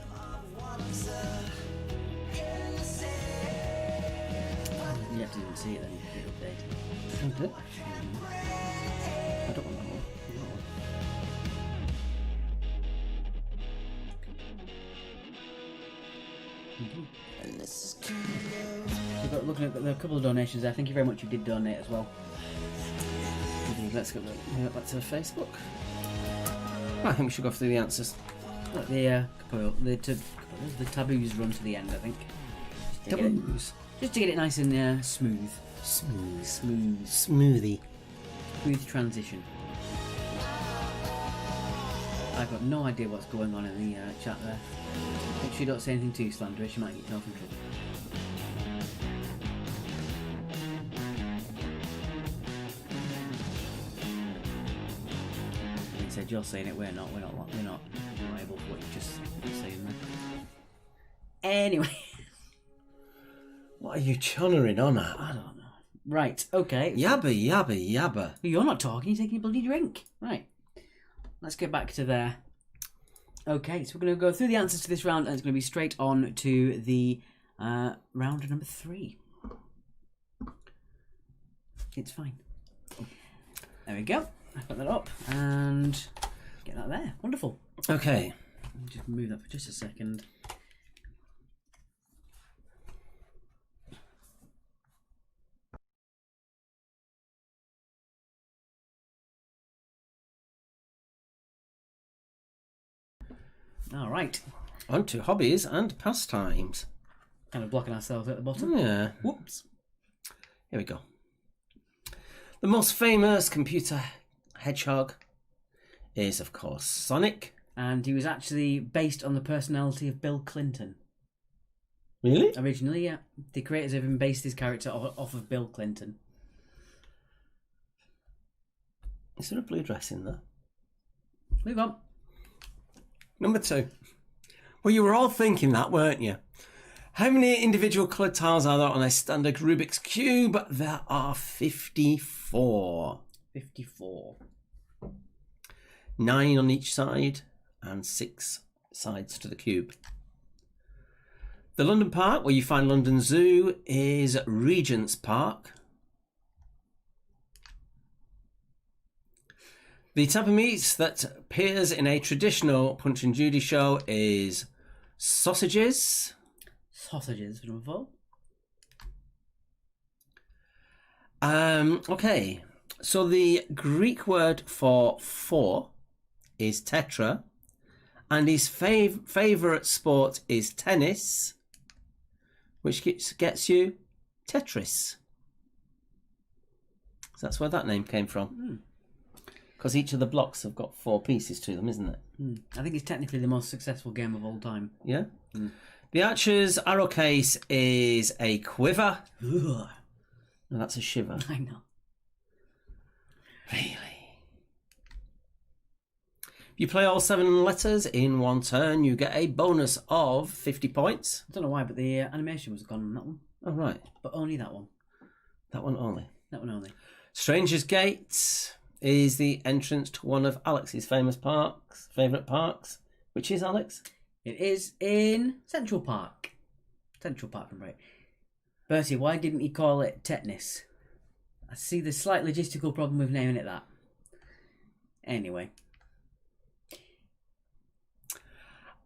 You have to even see it then, you can update. I don't want that one. and this is kind of. We've got looking at a couple of donations there. Thank you very much. You did donate as well. Let's go back to Facebook. I think we should go through the answers. Look, the taboos run to the end, I think. Taboos. Just to get it nice and smooth. Smoothie. Smooth transition. I've got no idea what's going on in the chat there. Make sure you don't say anything too slanderous, you might get yourself in trouble. He said you're saying it, we're not liable for what you're just saying there. Anyway. What are you chunnering on at? I don't know. Right, okay. Yabba, yabba, yabba. You're not talking, you're taking a bloody drink. Right. Let's get back to there. Okay, so we're going to go through the answers to this round and it's going to be straight on to the round number 3. It's fine. There we go. I've got that up and get that there. Wonderful. Okay. Let me just move that for just a second. All right. On to hobbies and pastimes. Kind of blocking ourselves at the bottom. Yeah. Whoops. Here we go. The most famous computer hedgehog is, of course, Sonic. And he was actually based on the personality of Bill Clinton. Really? Originally, yeah. The creators of him based his character off of Bill Clinton. Is there a blue dress in there? Move on. Number 2. Well, you were all thinking that, weren't you? How many individual coloured tiles are there on a standard Rubik's Cube? There are 54. 54. 9 on each side and 6 sides to the cube. The London Park, where you find London Zoo, is Regent's Park. The type of meat that appears in a traditional Punch and Judy show is sausages. Sausages for number 4. Okay, so the Greek word for 4 is tetra, and his favourite sport is tennis, which gets you Tetris. So that's where that name came from. Because each of the blocks have got 4 pieces to them, isn't it? I think it's technically the most successful game of all time. Yeah. The Archer's arrow case is a quiver. Ugh. No, that's a shiver. I know. Really? If you play all 7 letters in one turn, you get a bonus of 50 points. I don't know why, but the animation was gone on that one. Oh, right. But only that one. That one only. That one only. Stranger's Gate is the entrance to one of Alex's favourite parks. Which is, Alex? It is in Central Park. Central Park, I'm right. Bertie, why didn't he call it tetanus? I see the slight logistical problem with naming it that. Anyway.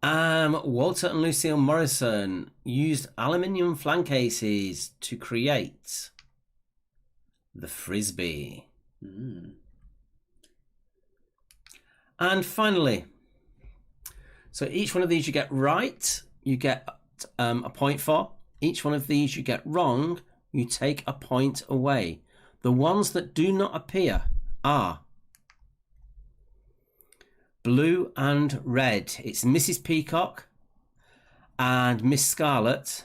Walter and Lucille Morrison used aluminium flan cases to create the Frisbee. And finally, so each one of these you get right, you get a point for. Each one of these you get wrong, you take a point away. The ones that do not appear are blue and red. It's Mrs. Peacock and Miss Scarlet.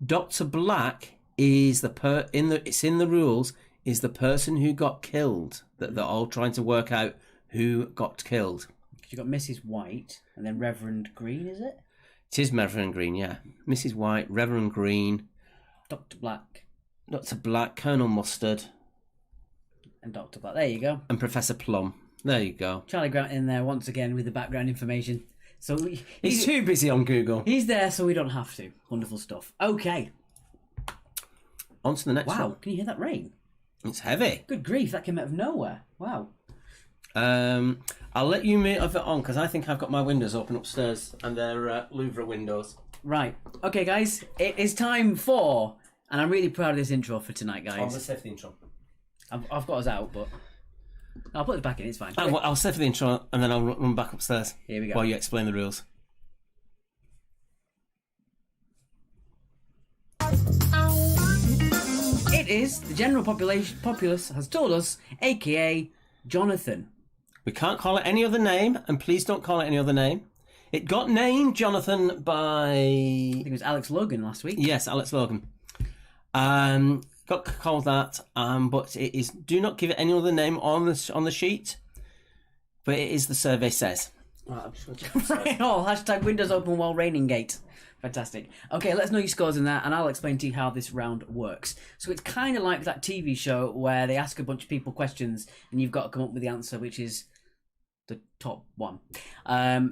Dr. Black is it's in the rules, is the person who got killed. That they're all trying to work out who got killed. You got Mrs. White and then Reverend Green, is it? It is Reverend Green, yeah. Mrs. White, Reverend Green, Dr. Black. Dr. Black, Colonel Mustard. And Dr. Black. There you go. And Professor Plum. There you go. Charlie Grant in there once again with the background information. So he's too busy on Google. He's there so we don't have to. Wonderful stuff. Okay. On to the next one. Wow, can you hear that rain? It's heavy. Good grief, that came out of nowhere. Wow. I'll let you move it on because I think I've got my windows open upstairs and they're Louvre windows. Right. Okay, guys, it is time for, and I'm really proud of this intro for tonight, guys. Let's save the intro. I've got us out, but I'll put it back in. It's fine. I'll save the intro and then I'll run back upstairs. Here we go. While you explain the rules. It is the general populace has told us, aka Jonathan. We can't call it any other name, and please don't call it any other name. It got named Jonathan by... I think it was Alex Logan last week. Yes, Alex Logan. Got called that, but it is. Do not give it any other name on the sheet. But it is the survey says. Right, hashtag Windows open while raining gate. Fantastic. Okay, let's know your scores in that, and I'll explain to you how this round works. So it's kind of like that TV show where they ask a bunch of people questions, and you've got to come up with the answer, which is the top one.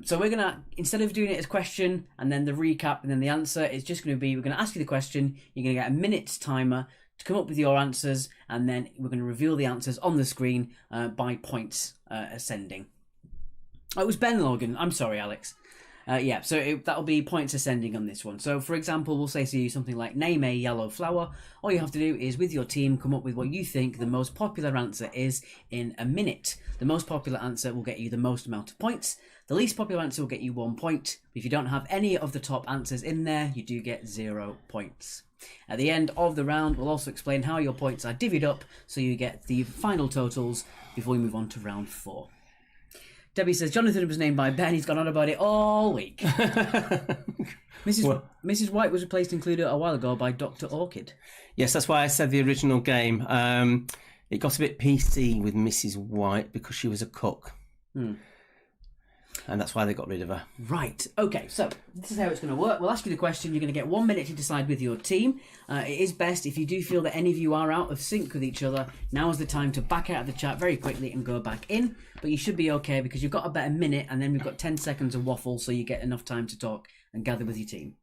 So we're gonna, instead of doing it as question and then the recap and then the answer, it's just going to be, we're going to ask you the question, you're going to get a minute's timer to come up with your answers, and then we're going to reveal the answers on the screen by points ascending. Oh, it was Ben Logan. I'm sorry, Alex. So that'll be points ascending on this one. So, for example, we'll say to you something like, name a yellow flower. All you have to do is, with your team, come up with what you think the most popular answer is in a minute. The most popular answer will get you the most amount of points. The least popular answer will get you 1 point. If you don't have any of the top answers in there, you do get 0 points. At the end of the round, we'll also explain how your points are divvied up, so you get the final totals before we move on to round 4. Debbie says, Jonathan was named by Ben. He's gone on about it all week. Mrs. White was replaced, included a while ago, by Dr. Orchid. Yes, that's why I said the original game. It got a bit PC with Mrs. White because she was a cook. And that's why they got rid of her. Right, okay, so this is how it's going to work. We'll ask you the question. You're going to get 1 minute to decide with your team. It is best if you do feel that any of you are out of sync with each other, now is the time to back out of the chat very quickly and go back in. But you should be okay because you've got about a minute and then we've got 10 seconds of waffle so you get enough time to talk and gather with your team.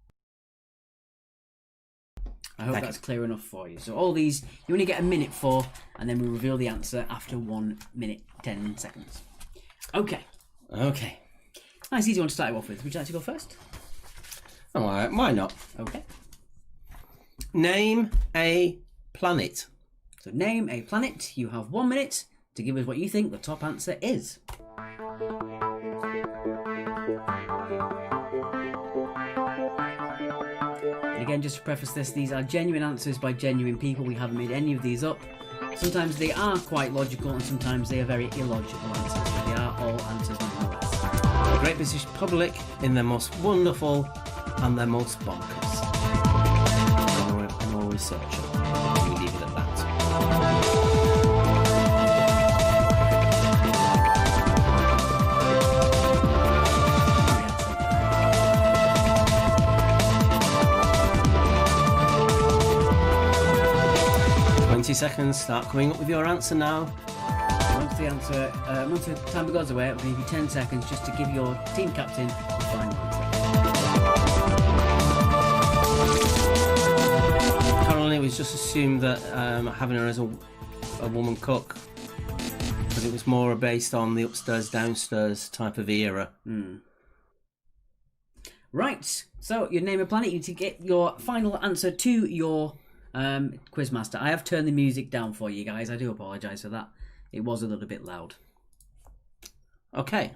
I hope that's clear enough for you. So all these, you only get a minute for, and then we reveal the answer after 1 minute, 10 seconds. Okay. Okay. Nice, easy one to start off with. Would you like to go first? All right, why not? Okay. Name a planet. So name a planet. You have 1 minute to give us what you think the top answer is. And again, just to preface this, these are genuine answers by genuine people. We haven't made any of these up. Sometimes they are quite logical and sometimes they are very illogical answers, but they are all answers nonetheless. The Great British Public in their most wonderful and their most bonkers. I'm no researcher. We leave it at that. 20 seconds. Start coming up with your answer now. Once the timer goes away, I'll give you 10 seconds just to give your team captain the final answer. Currently, it was just assumed that having her as a woman cook, because it was more based on the upstairs downstairs type of era. Right, so you name a planet. You need to get your final answer to your quizmaster. I have turned the music down for you guys. I do apologise for that. It was a little bit loud. Okay.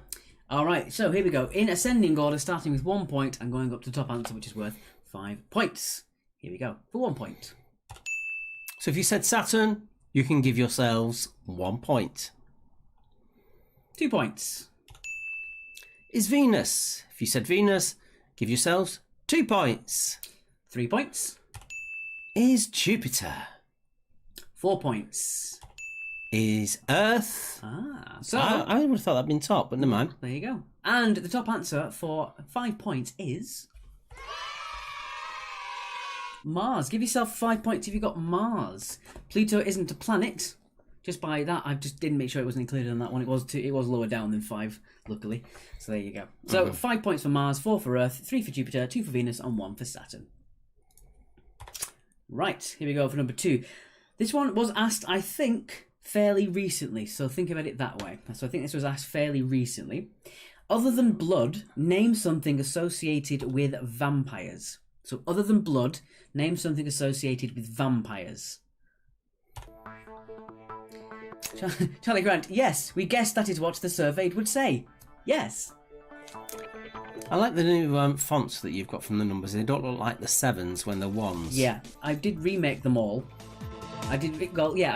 All right, so here we go. In ascending order, starting with 1 point and going up to the top answer, which is worth 5 points. Here we go, for 1 point. So if you said Saturn, you can give yourselves 1 point. 2 points. Is Venus? If you said Venus, give yourselves 2 points. 3 points. Is Jupiter? 4 points. Is Earth? So I would have thought that'd been top, but never mind. there you go. And the top answer for 5 points is Mars. Give yourself 5 points if you got Mars. Pluto isn't a planet. Just by that, I just didn't make sure it wasn't included on that one. It was lower down than 5, luckily. So there you go. So 5 points for Mars, 4 for Earth, 3 for Jupiter, 2 for Venus, and 1 for Saturn. Right, here we go for number 2. This one was asked, I think, fairly recently. So think about it that way. So I think this was asked fairly recently. Other than blood, name something associated with vampires. So other than blood, name something associated with vampires. Charlie Grant, yes, we guessed that is what the surveyed would say. Yes. I like the new fonts that you've got from the numbers. They don't look like the 7s when they're 1s. Yeah, I did remake them all. I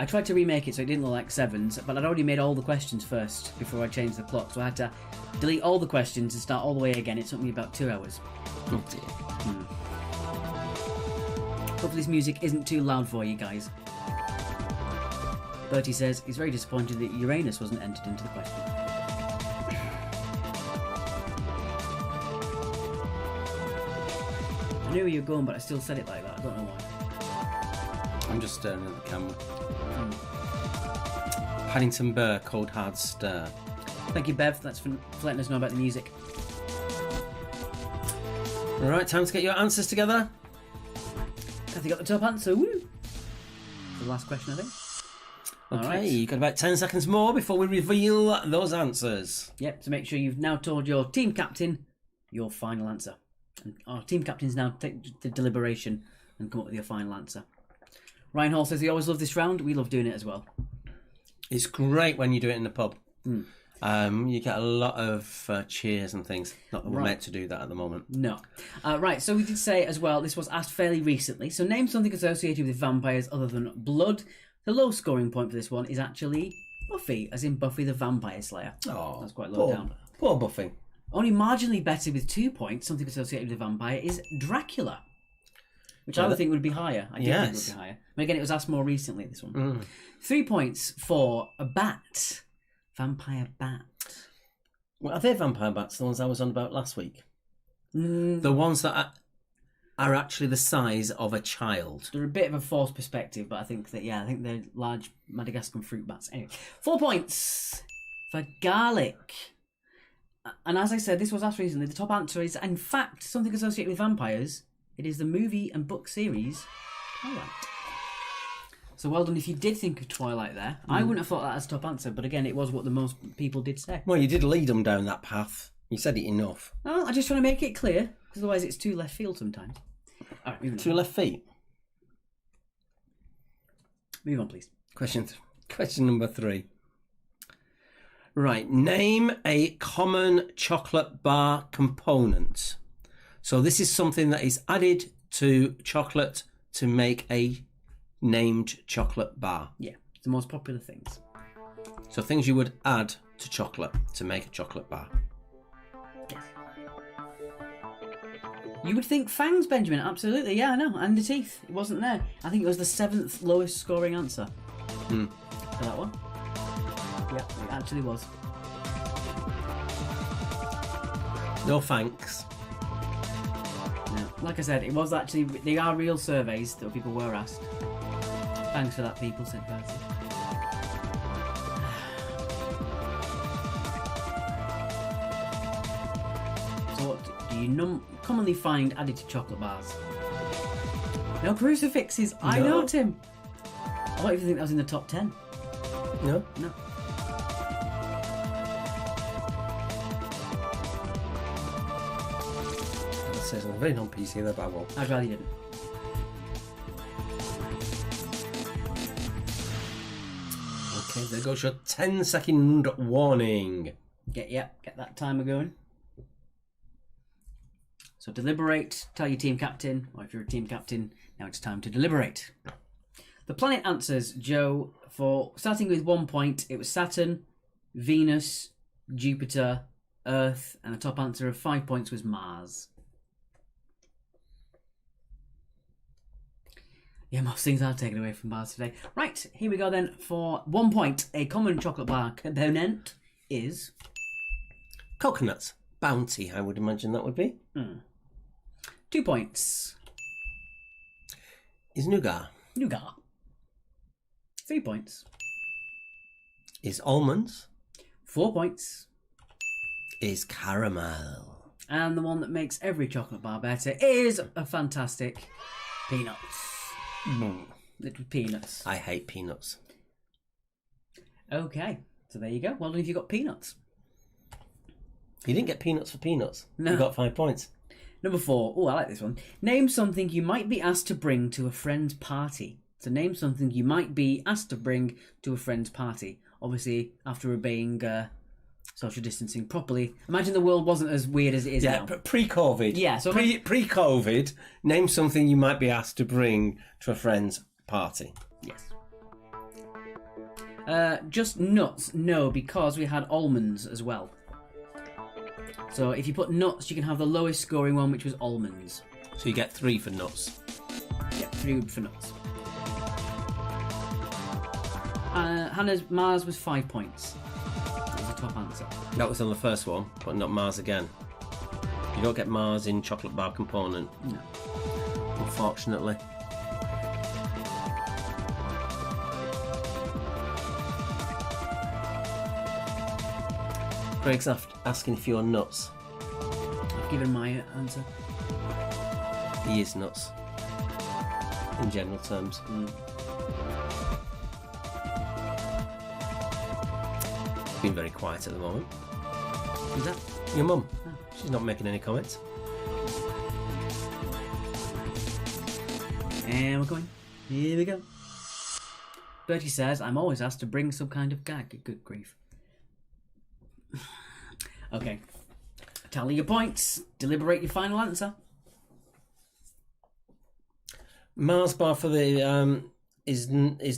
tried to remake it so it didn't look like 7s, but I'd already made all the questions first before I changed the clock, so I had to delete all the questions and start all the way again. It took me about 2 hours. Oh dear. Hopefully this music isn't too loud for you guys. Bertie says he's very disappointed that Uranus wasn't entered into the question. I knew where you were going, but I still said it like that. I don't know why. I'm just staring at the camera. Paddington Bear, Cold Hard Stare. Thank you, Bev. That's for letting us know about the music. Alright, time to get your answers together. Kathy got the top answer. Woo! The last question, I think. Okay, Alright. you've got about 10 seconds more before we reveal those answers. Yep, so make sure you've now told your team captain your final answer. And our team captains now take the deliberation and come up with your final answer. Ryan Hall says he always loved this round. We love doing it as well. It's great when you do it in the pub. You get a lot of cheers and things. Not that we're meant to do that at the moment. No. Right, so we did say as well, this was asked fairly recently. So name something associated with vampires other than blood. The low scoring point for this one is actually Buffy, as in Buffy the Vampire Slayer. Oh, that's quite low down. Poor Buffy. Only marginally better with 2 points, something associated with a vampire, is Dracula. Which I would think would be higher. I did think it would be higher. But again, it was asked more recently, this one. 3 points for a bat. Vampire bat. Well, are they vampire bats, the ones I was on about last week? Mm, The ones that are actually the size of a child. they're a bit of a false perspective, but I think they're large Madagascan fruit bats. Anyway, 4 points for garlic. And as I said, this was asked recently. The top answer is, in fact, something associated with vampires. It is the movie and book series Twilight. So well done if you did think of Twilight there. I wouldn't have thought that as top answer, but again, it was what the most people did say. Well, you did lead them down that path. You said it enough. Oh, I just want to make it clear, because otherwise it's too left field sometimes. All right, moving on. 2 left feet. Move on, please. Question number 3. Right, name a common chocolate bar component. So this is something that is added to chocolate to make a named chocolate bar. Yeah, it's the most popular things. So things you would add to chocolate to make a chocolate bar. Yes. You would think fangs, Benjamin. Absolutely, yeah, I know. And the teeth. It wasn't there. I think it was the 7th lowest scoring answer. For that one. Yeah, it actually was. No thanks. Yeah. Like I said, it was actually. They are real surveys that people were asked. Thanks for that, people, said Percy. So, what do you commonly find added to chocolate bars? No crucifixes. I No. know, Tim. I don't even think that was in the top 10. No? No. That says I'm very non-PC there, but I won't. I'd rather you didn't. Okay, there goes your 10-second warning. Get that timer going. So deliberate, tell your team captain, or if you're a team captain, now it's time to deliberate. The planet answers, Joe, for starting with 1 point, it was Saturn, Venus, Jupiter, Earth, and the top answer of 5 points was Mars. Yeah, most things are taken away from Mars today. Right, here we go then. For 1 point, a common chocolate bar component is... Coconuts. Bounty, I would imagine that would be. 2 points. Is nougat. Nougat. 3 points. Is almonds. 4 points. Is caramel. And the one that makes every chocolate bar better is a fantastic peanuts. Little peanuts. I hate peanuts. Okay, so there you go. Well done if you got peanuts. You didn't get peanuts for peanuts. No. You got 5 points. Number 4. Oh, I like this one. Name something you might be asked to bring to a friend's party. So name something you might be asked to bring to a friend's party. Obviously, after obeying social distancing properly. Imagine the world wasn't as weird as it is now. Pre-COVID. Yeah, so pre-COVID, name something you might be asked to bring to a friend's party. Yes. Just nuts, no, because we had almonds as well. So if you put nuts, you can have the lowest scoring one, which was almonds. So you get 3 for nuts. Yeah, 3 for nuts. Hannah's Mars was 5 points. That was the top answer. That was on the first one, but not Mars again. You don't get Mars in chocolate bar component. No. Unfortunately. Greg's asking if you're nuts. I've given my answer. He is nuts. In general terms. Been very quiet at the moment. Who's that? Your mum. She's not making any comments. And we're going. Here we go. Bertie says, I'm always asked to bring some kind of gag. Good grief. Okay. Tally your points. Deliberate your final answer. Mars bar for the is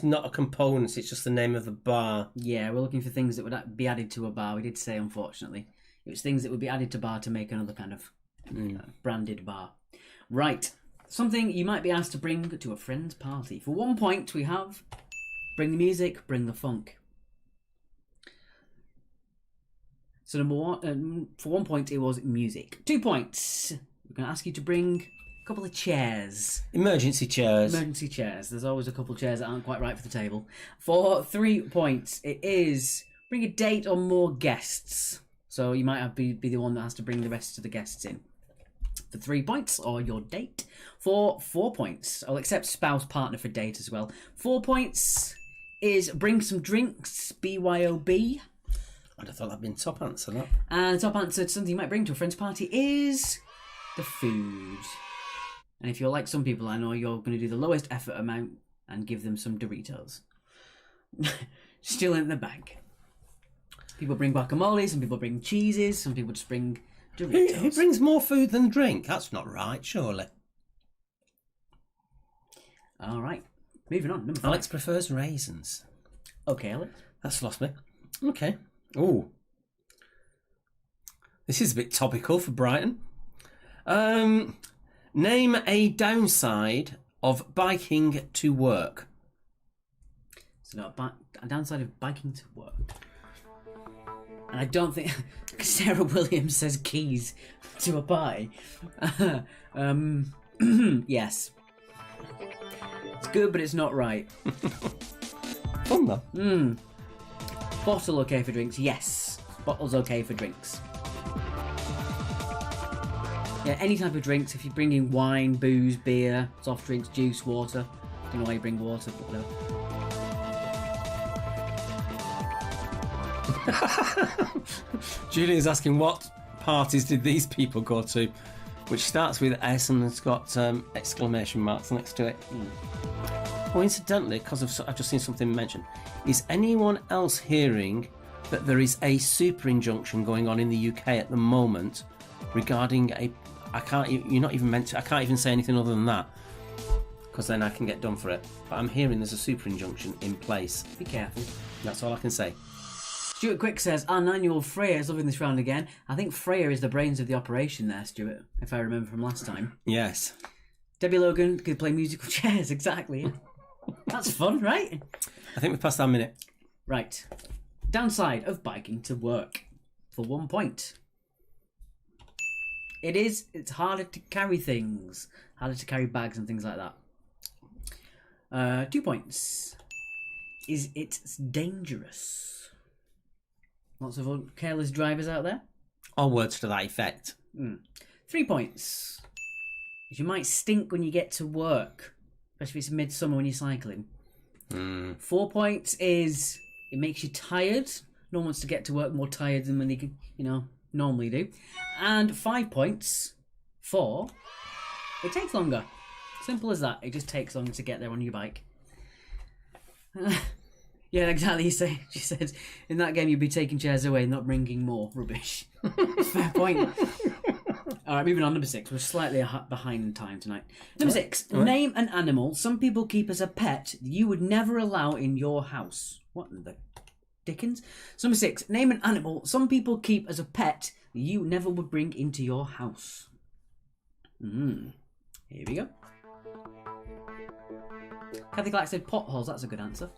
not a component. It's just the name of the bar. Yeah, we're looking for things that would be added to a bar. We did say, unfortunately, it was things that would be added to bar to make another kind of branded bar. Right. Something you might be asked to bring to a friend's party. For 1 point, we have bring the music, bring the funk. So number one, for 1 point, it was music. 2 points. We're going to ask you to bring a couple of chairs. Emergency chairs. Emergency chairs. There's always a couple of chairs that aren't quite right for the table. For 3 points, it is bring a date or more guests. So you might have be the one that has to bring the rest of the guests in. For 3 points, or your date. For 4 points, I'll accept spouse partner for date as well. 4 points is bring some drinks, BYOB. I'd have thought that'd been top answer, that. And the top answer to something you might bring to a friend's party is the food. And if you're like some people, I know you're going to do the lowest effort amount and give them some Doritos. Still in the bag. People bring guacamole, some people bring cheeses, some people just bring Doritos. Who brings more food than drink? That's not right, surely. All right. Moving on. Number 5. Alex prefers raisins. Okay, Alex. That's lost me. Okay. Oh. This is a bit topical for Brighton. Name a downside of biking to work. So a downside of biking to work. And I don't think Sarah Williams says keys to a pie. Yes. It's good, but it's not right. Fun though. Bottle okay for drinks? Yes. Bottle's okay for drinks. Yeah, any type of drinks. If you're bringing wine, booze, beer, soft drinks, juice, water. Don't know why you bring water, but no. Julian's asking what parties did these people go to, which starts with S and it's got exclamation marks next to it. Oh, incidentally, because I've just seen something mentioned, is anyone else hearing that there is a super injunction going on in the UK at the moment regarding I can't even say anything other than that, because then I can get done for it. But I'm hearing there's a super injunction in place. Be careful. That's all I can say. Stuart Quick says, our 9-year-old Freya is loving this round again. I think Freya is the brains of the operation there, Stuart, if I remember from last time. Yes. Debbie Logan could play musical chairs, exactly. Yeah. That's fun, right? I think we've passed our minute. Right. Downside of biking to work. For 1 point. It's harder to carry things. Harder to carry bags and things like that. 2 points. It's dangerous. Lots of careless drivers out there. All words to that effect. 3 points. You might stink when you get to work, especially if it's midsummer when you're cycling. 4 points is it makes you tired. No one wants to get to work more tired than when they normally do. And 5 points for it takes longer. Simple as that. It just takes longer to get there on your bike. Yeah, exactly. She said, in that game you'd be taking chairs away, not bringing more rubbish. Fair point. All right, moving on. Number 6. We're slightly behind time tonight. Number 6. Name an animal some people keep as a pet that you would never allow in your house. What the dickens? So number 6. Name an animal some people keep as a pet that you never would bring into your house. Here we go. Kathy Clark said potholes. That's a good answer.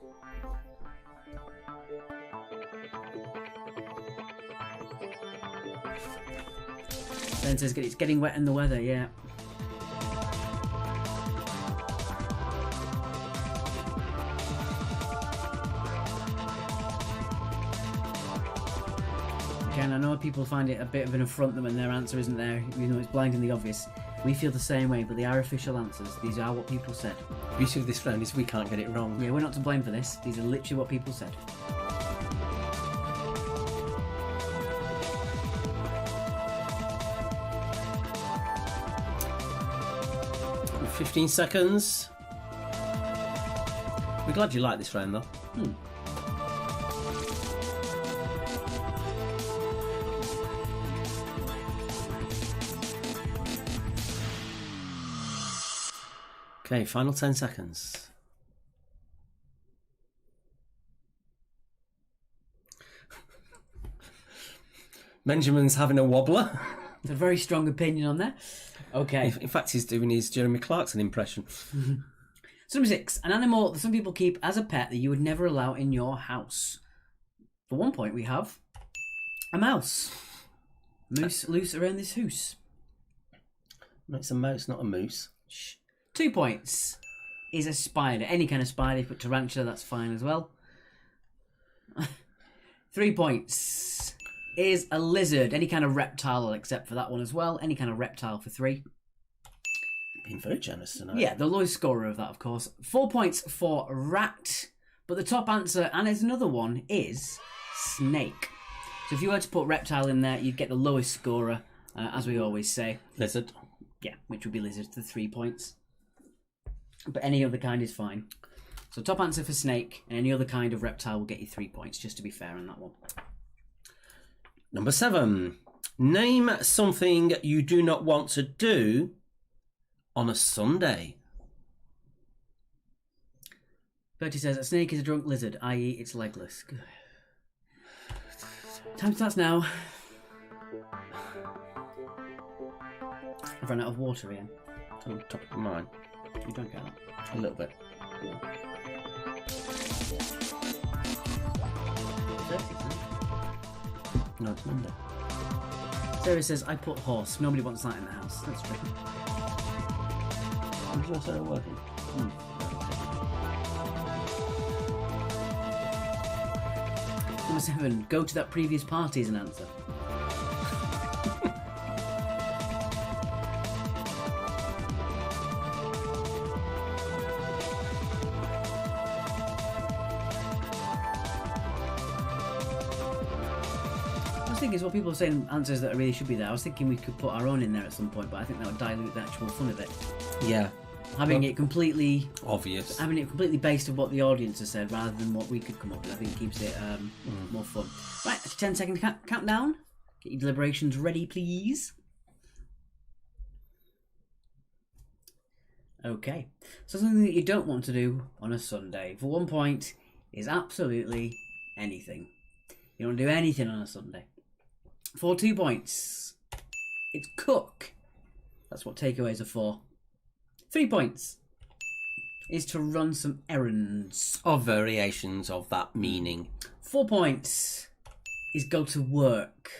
Ben says it's getting wet in the weather, yeah. Again, I know people find it a bit of an affront when their answer isn't there. You know, it's blindingly obvious. We feel the same way, but they are official answers. These are what people said. The beauty of this round is we can't get it wrong. Yeah, we're not to blame for this. These are literally what people said. In 15 seconds. We're glad you like this round, though. Okay, final 10 seconds. Benjamin's having a wobbler. It's a very strong opinion on there. Okay. In fact, he's doing his Jeremy Clarkson impression. So number 6. An animal that some people keep as a pet that you would never allow in your house. For 1 point we have A mouse. Moose loose around this house. It's a mouse, not a moose. Shh. 2 points. Is a spider. Any kind of spider. If you put tarantula, that's fine as well. 3 points. Is a lizard. Any kind of reptile, I'll accept for that one as well. Any kind of reptile for 3. Being very generous tonight. Yeah, the lowest scorer of that, of course. 4 points for rat. But the top answer, and there's another one, is snake. So if you were to put reptile in there, you'd get the lowest scorer, as we always say. Lizard. Yeah, which would be lizard to 3 points. But any other kind is fine. So top answer for snake, and any other kind of reptile will get you 3 points, just to be fair on that one. Number 7. Name something you do not want to do on a Sunday. Bertie says, a snake is a drunk lizard, i.e. it's legless. Good. Time starts now. I've run out of water, Ian. On top of mine. You don't get that. A little bit. No, it's Monday. Sarah says, I put horse. Nobody wants that in the house. That's true. Did you say working? Number 7, go to that previous party is an answer. Is what people are saying answers that really should be there. I was thinking we could put our own in there at some point, but I think that would dilute the actual fun of it. Yeah. Having it completely obvious. Having it completely based on what the audience has said rather than what we could come up with, I think keeps it more fun. Right, that's a 10-second countdown. Get your deliberations ready, please. Okay. So something that you don't want to do on a Sunday, for 1 point, is absolutely anything. You don't do anything on a Sunday. For 2 points, it's cook. That's what takeaways are for. 3 points is to run some errands. Or variations of that meaning. 4 points is go to work.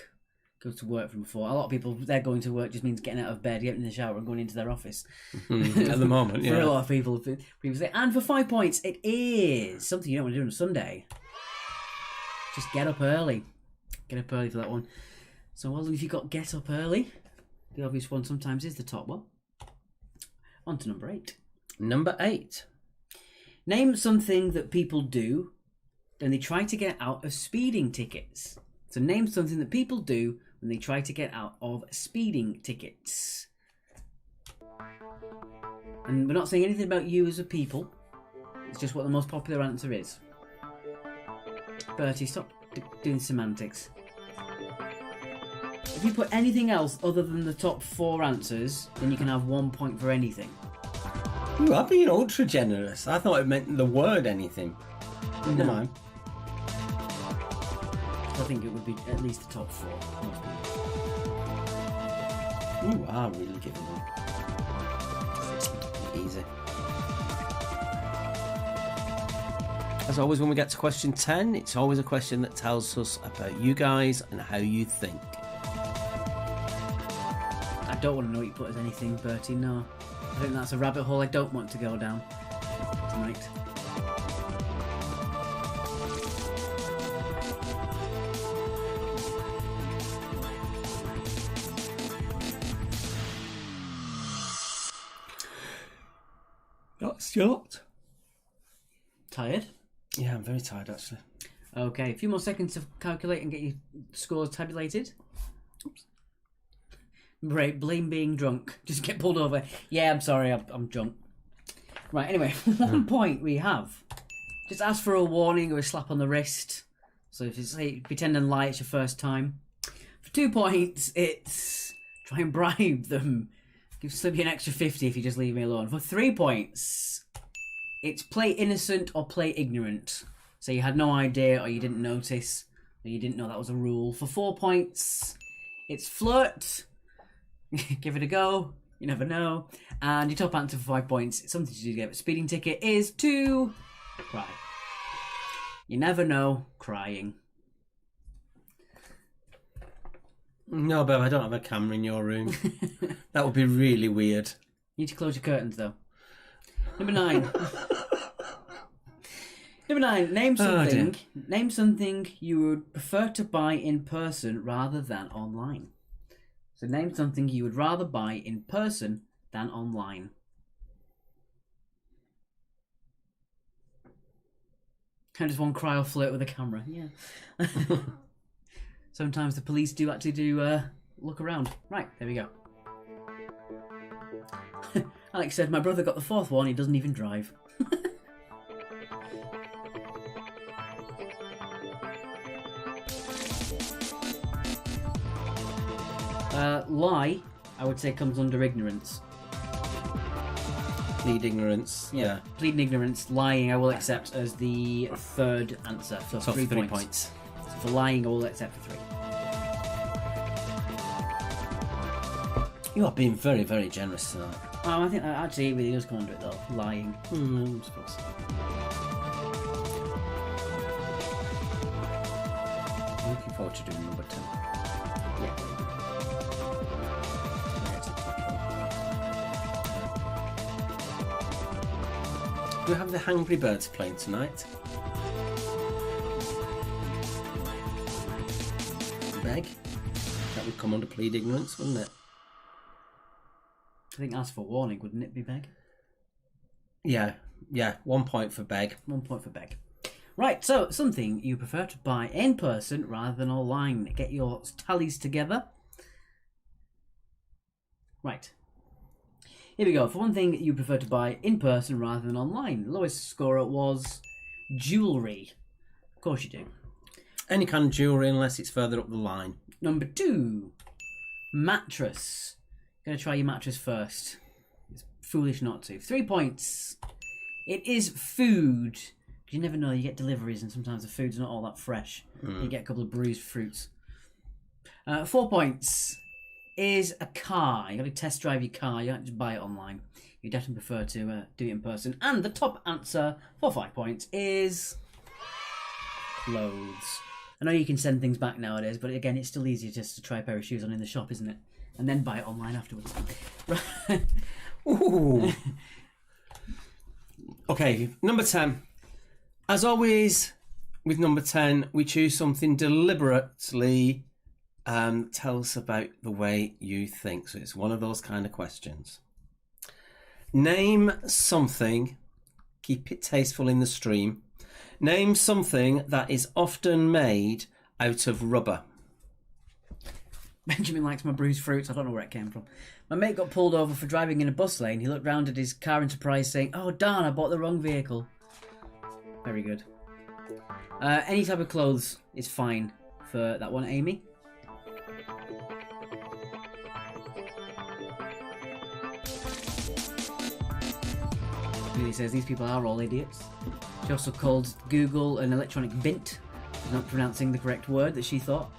Go to work from before. A lot of people, they're going to work just means getting out of bed, getting in the shower and going into their office. At the moment, yeah. For a lot of people previously. And for 5 points, it is something you don't want to do on a Sunday. Just get up early. Get up early for that one. So, well, if you got get up early, the obvious one sometimes is the top one. On to number 8. Number 8. Name something that people do when they try to get out of speeding tickets. So name something that people do when they try to get out of speeding tickets. And we're not saying anything about you as a people. It's just what the most popular answer is. Bertie, stop doing semantics. If you put anything else other than the top 4 answers, then you can have 1 point for anything. Ooh, I've been ultra generous. I thought it meant the word anything. Never mind. I think it would be at least the top 4. You are really giving me. Easy. As always, when we get to question 10, it's always a question that tells us about you guys and how you think. I don't want to know what you put as anything, Bertie, no. I think that's a rabbit hole I don't want to go down tonight. Not Stuart. Tired? Yeah, I'm very tired actually. Okay, a few more seconds to calculate and get your scores tabulated. Oops. Right, blame being drunk. Just get pulled over. Yeah, I'm sorry, I'm drunk. Right, anyway, 1 point we have. Just ask for a warning or a slap on the wrist. So if you say, pretend and lie, it's your first time. For 2 points, it's try and bribe them. Slip you an extra 50 if you just leave me alone. For 3 points, it's play innocent or play ignorant. So you had no idea or you didn't notice or you didn't know that was a rule. For 4 points, it's flirt. Give it a go. You never know. And your top answer for 5 points, it's something to do to get a speeding ticket, is to cry. You never know, crying. No, Bev, I don't have a camera in your room. That would be really weird. You need to close your curtains, though. Number 9. Number 9. Name something. Name something you would prefer to buy in person rather than online. So name something you would rather buy in person than online. I just want to cry or flirt with a camera. Yeah. Sometimes the police do actually look around. Right, there we go. Alex said, my brother got the 4th one, he doesn't even drive. Lie, I would say, comes under ignorance. Plead ignorance. Yeah. Pleading ignorance. Lying, I will accept as the 3rd answer. So, So 3 3 points. points. So for lying, I will accept for 3. You are being very, very generous tonight. I think that actually it really does come under it though. Lying. I suppose. I'm looking forward to doing number 10. Yeah. Do we have the Hungry Birds playing tonight? Beg? That would come under plead ignorance, wouldn't it? I think ask for warning, wouldn't it be, Beg? Yeah. 1 point for Beg. 1 point for Beg. Right, so something you prefer to buy in person rather than online. Get your tallies together. Right. Here we go. For one thing, you prefer to buy in person rather than online. The lowest scorer was jewellery. Of course you do. Any kind of jewellery unless it's further up the line. Number 2, mattress. Going to try your mattress first. It's foolish not to. 3 points. It is food. You never know, you get deliveries and sometimes the food's not all that fresh. You get a couple of bruised fruits. 4 points. Is a car. You got to test drive your car. You don't just buy it online. You definitely prefer to do it in person. And the top answer for 5 points is clothes. I know you can send things back nowadays, but again, it's still easier just to try a pair of shoes on in the shop, isn't it? And then buy it online afterwards. Right. Ooh. Okay, number 10. As always, with number 10, we choose something deliberately. Tell us about the way you think. So it's one of those kind of questions. Name something, keep it tasteful in the stream. Name something that is often made out of rubber. Benjamin likes my bruised fruits. I don't know where it came from. My mate got pulled over for driving in a bus lane. He looked round at his car in surprise, saying, "Oh darn, I bought the wrong vehicle." Very good. Any type of clothes is fine for that one, Amy. He says these people are all idiots. She also called Google an electronic bint, not pronouncing the correct word that she thought,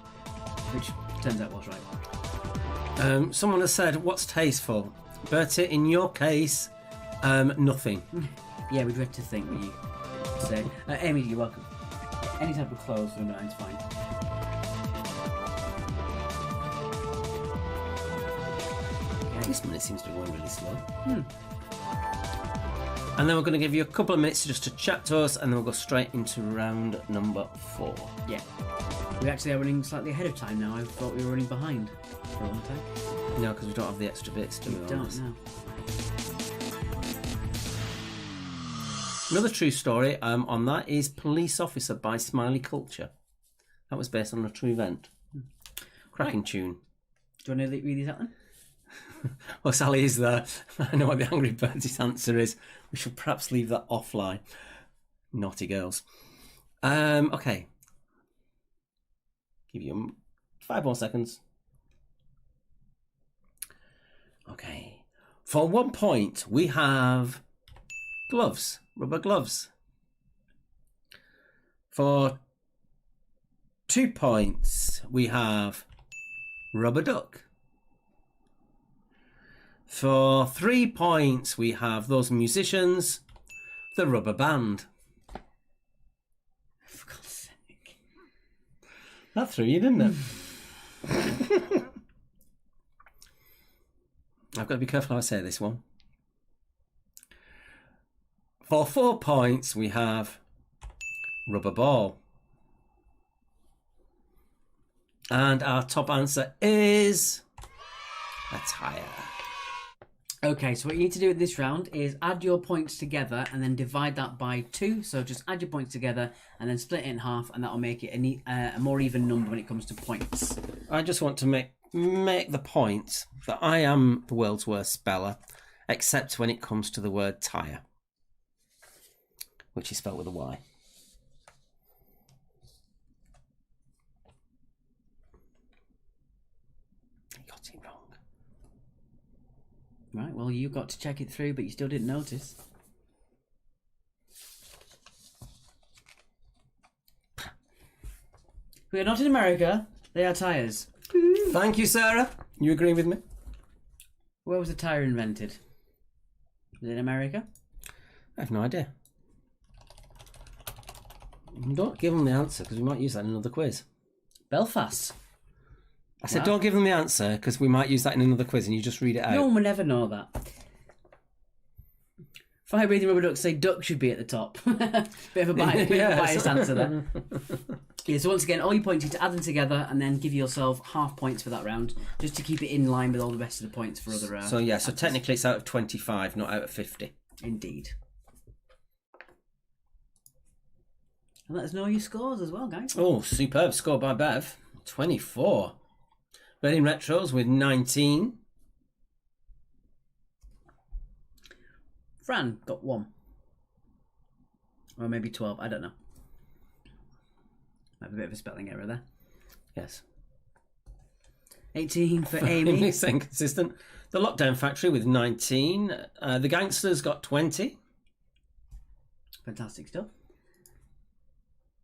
which turns out was right. Someone has said, what's tasteful? Bertie, in your case, nothing. Yeah, we'd dread to think what you say. Amy, you're welcome. Any type of clothes for number 9's fine. This minute seems to be going really slow. And then we're going to give you a couple of minutes just to chat to us, and then we'll go straight into round number 4. Yeah. We actually are running slightly ahead of time now. I thought we were running behind for a long time. No, because we don't have the extra bits to We don't know. Another true story on that is Police Officer by Smiley Culture. That was based on a true event. Cracking tune. Do you want to read these out then? Well, Sally is there. I know what the Angry Birds' answer is. We should perhaps leave that offline. Naughty girls. Okay. Give you 5 more seconds. Okay. For 1 point, we have gloves. Rubber gloves. For 2 points, we have rubber duck. For 3 points, we have those musicians, the rubber band. For God's sake. That threw you, didn't it? I've got to be careful how I say this one. For 4 points, we have rubber ball. And our top answer is attire. Okay, so what you need to do in this round is add your points together and then divide that by 2. So just add your points together and then split it in half, and that'll make it a more even number when it comes to points. I just want to make the point that I am the world's worst speller, except when it comes to the word tyre, which is spelled with a Y. I got it wrong. Right, well, you got to check it through, but you still didn't notice. We are not in America. They are tyres. Thank you, Sarah. You agree with me? Where was the tyre invented? Was it in America? I have no idea. Don't give them the answer, because we might use that in another quiz. Belfast. I said, Wow. don't give them the answer, because we might use that in another quiz, and you just read it out. No one will ever know that. Fire breathing rubber ducks say duck should be at the top. Bit of a biased answer there. Yeah, so once again, all your points, you need to add them together and then give yourself half points for that round, just to keep it in line with all the rest of the points for other So answers. technically it's out of 25, not out of 50. Indeed. And let us know your scores as well, guys. Oh, superb score by Bev. 24. Berlin Retros with 19. Fran got 1. Or maybe 12, I don't know. I have a bit of a spelling error there. Yes. 18 for Amy. It's inconsistent. The Lockdown Factory with 19. The Gangsters got 20. Fantastic stuff.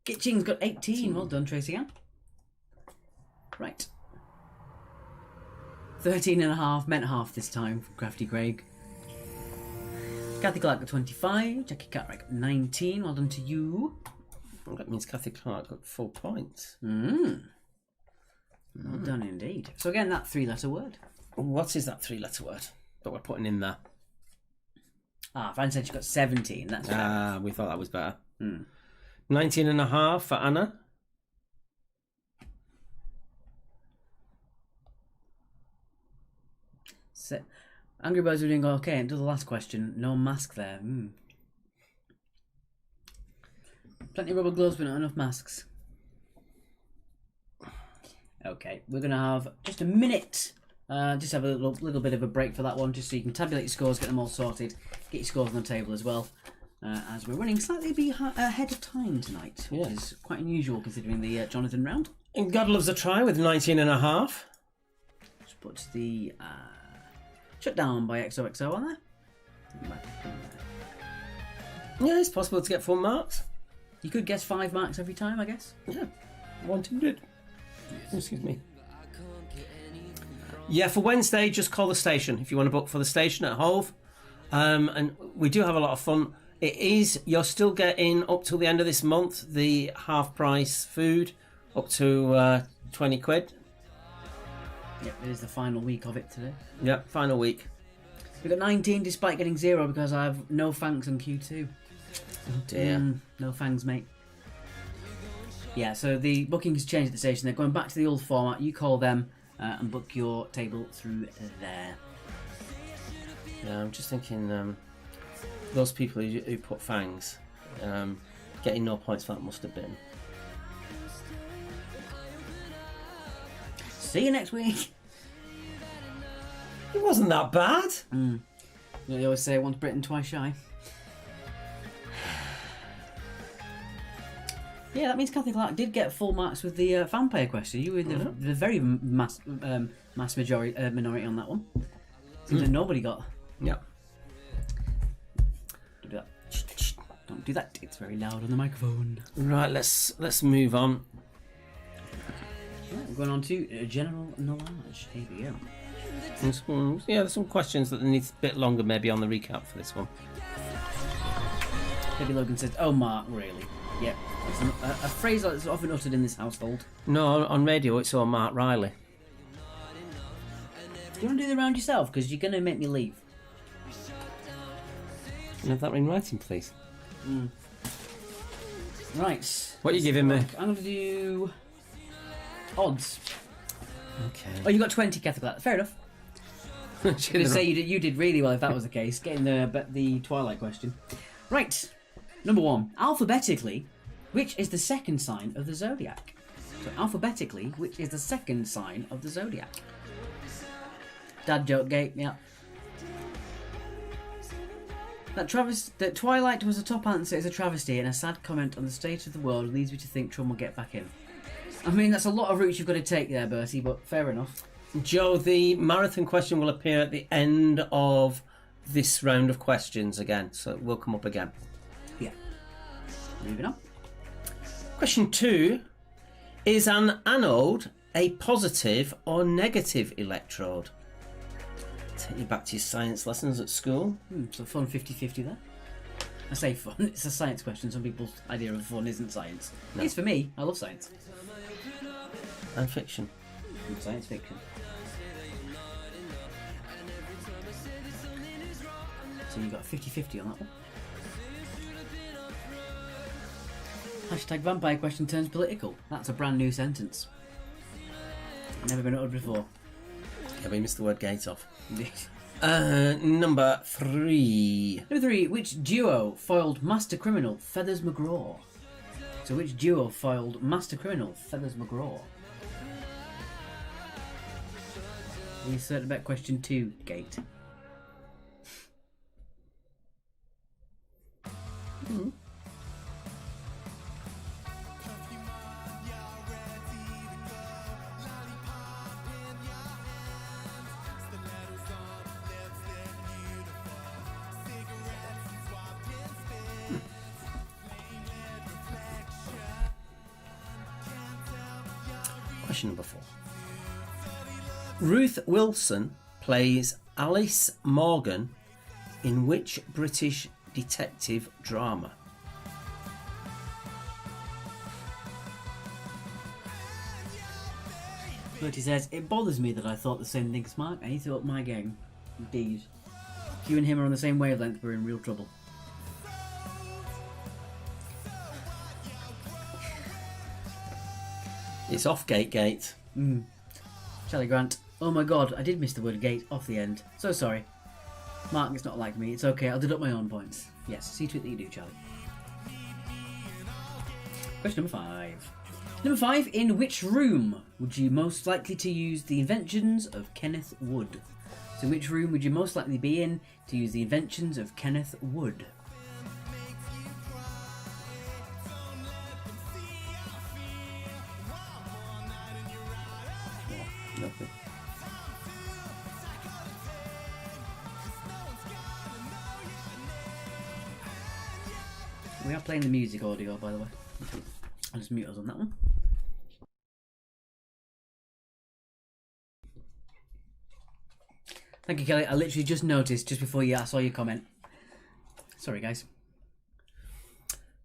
Kitching's got 18. Well done, Tracy Ann. Right. 13.5, meant half this time from Crafty Craig. Kathy Clark got 25. Jackie Cartwright got 19. Well done to you. Well, that means Kathy Clark got 4 points. Well done indeed. So again, that 3-letter word. What is that 3-letter word that we're putting in there? Fran said she got 17. That's fair. We thought that was better. 19.5 for Anna. Angry Birds were doing okay. And to the last question, no mask there. Plenty of rubber gloves, but not enough masks. Okay, we're going to have just a minute. Just have a little bit of a break for that one, just so you can tabulate your scores, get them all sorted, get your scores on the table as well. As we're running slightly ahead of time tonight, which is quite unusual considering the Jonathan round. And God Loves a Try with 19.5. Just put the Shut Down by XOXO on there. Yeah, it's possible to get full marks. You could guess 5 marks every time, I guess. Yeah, 100. Excuse me. Yeah, for Wednesday, just call the station if you want to book for the station at Hove. And we do have a lot of fun. You're still getting, up till the end of this month, the half price food, up to 20 quid. Yep, it is the final week of it today. Yep, final week. We got 19 despite getting 0 because I have no thanks on Q2. Oh dear. No thanks, mate. Yeah, so the booking has changed at the station. They're going back to the old format. You call them and book your table through there. Yeah, I'm just thinking, those people who put fangs, getting no points for that must have been. See you next week. It wasn't that bad. They always say once Britain, twice shy. Yeah, that means Kathy Clark did get full marks with the vampire question. You were the very mass minority on that one. Seems like nobody got. Yeah. Don't do that. Shh. Don't do that. It's very loud on the microphone. Right, let's move on. Right, we're going on to general knowledge. Here we go. There's some questions that need a bit longer maybe on the recap for this one. Baby Logan says, "Oh, Mark, really?" Yep. It's a phrase that's often uttered in this household. No, on radio it's all Mark Riley. you want to do the round yourself? Because you're going to make me leave. Can I have that in writing, please? Right. What are you giving me? I'm going to do odds. Okay. Oh, you got 20, Catholic. Fair enough. I was going to say you did really well if that was the case. Getting the Twilight question. Right. Number 1. Alphabetically, which is the second sign of the zodiac? So alphabetically, which is the second sign of the zodiac? Dad joke gate, yeah. That Twilight was a top answer is a travesty and a sad comment on the state of the world leads me to think Trump will get back in. I mean, that's a lot of routes you've got to take there, Bertie, but fair enough. Joe, the marathon question will appear at the end of this round of questions again, so it will come up again. Yeah. Moving on. Question 2. Is an anode a positive or negative electrode? Take you back to your science lessons at school. So fun 50-50 there. I say fun, it's a science question. Some people's idea of fun isn't science. No. It's for me, I love science. And fiction. And science fiction. So you got 50-50 on that one. Hashtag vampire question turns political. That's a brand new sentence. Never been uttered before. Yeah, we missed the word gate off. Number 3. Number 3. Which duo foiled Master Criminal Feathers McGraw? So which duo foiled Master Criminal Feathers McGraw? We certain about question 2, Gate. Question number 4. Ruth Wilson plays Alice Morgan in which British detective drama? Bertie says, it bothers me that I thought the same thing as Mark, and he thought my game. Indeed. If you and him are on the same wavelength, we're in real trouble. It's off gate. Charlie Grant, oh my god, I did miss the word gate off the end. So sorry. Mark, it's not like me. It's okay, I'll deduct my own points. Yes, see to it that you do, Charlie. Question number 5. Number 5, in which room would you most likely to use the inventions of Kenneth Wood? So which room would you most likely be in to use the inventions of Kenneth Wood? Nothing. We are playing the music audio, by the way. I'll just mute us on that one. Thank you, Kelly. I literally just noticed just before I saw your comment. Sorry, guys.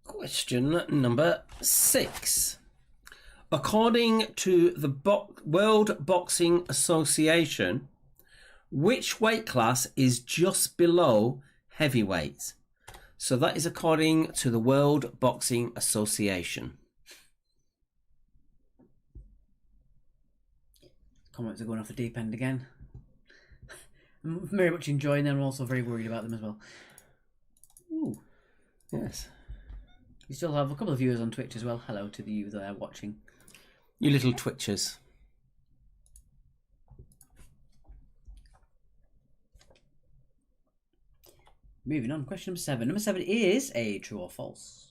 Question number 6. According to the World Boxing Association, which weight class is just below heavyweight? So that is according to the World Boxing Association. Comments are going off the deep end again. I'm very much enjoying them. I'm also very worried about them as well. Ooh, yes. We still have a couple of viewers on Twitch as well. Hello to you that are watching. You little twitchers. Moving on, question number 7. Number 7 is a true or false.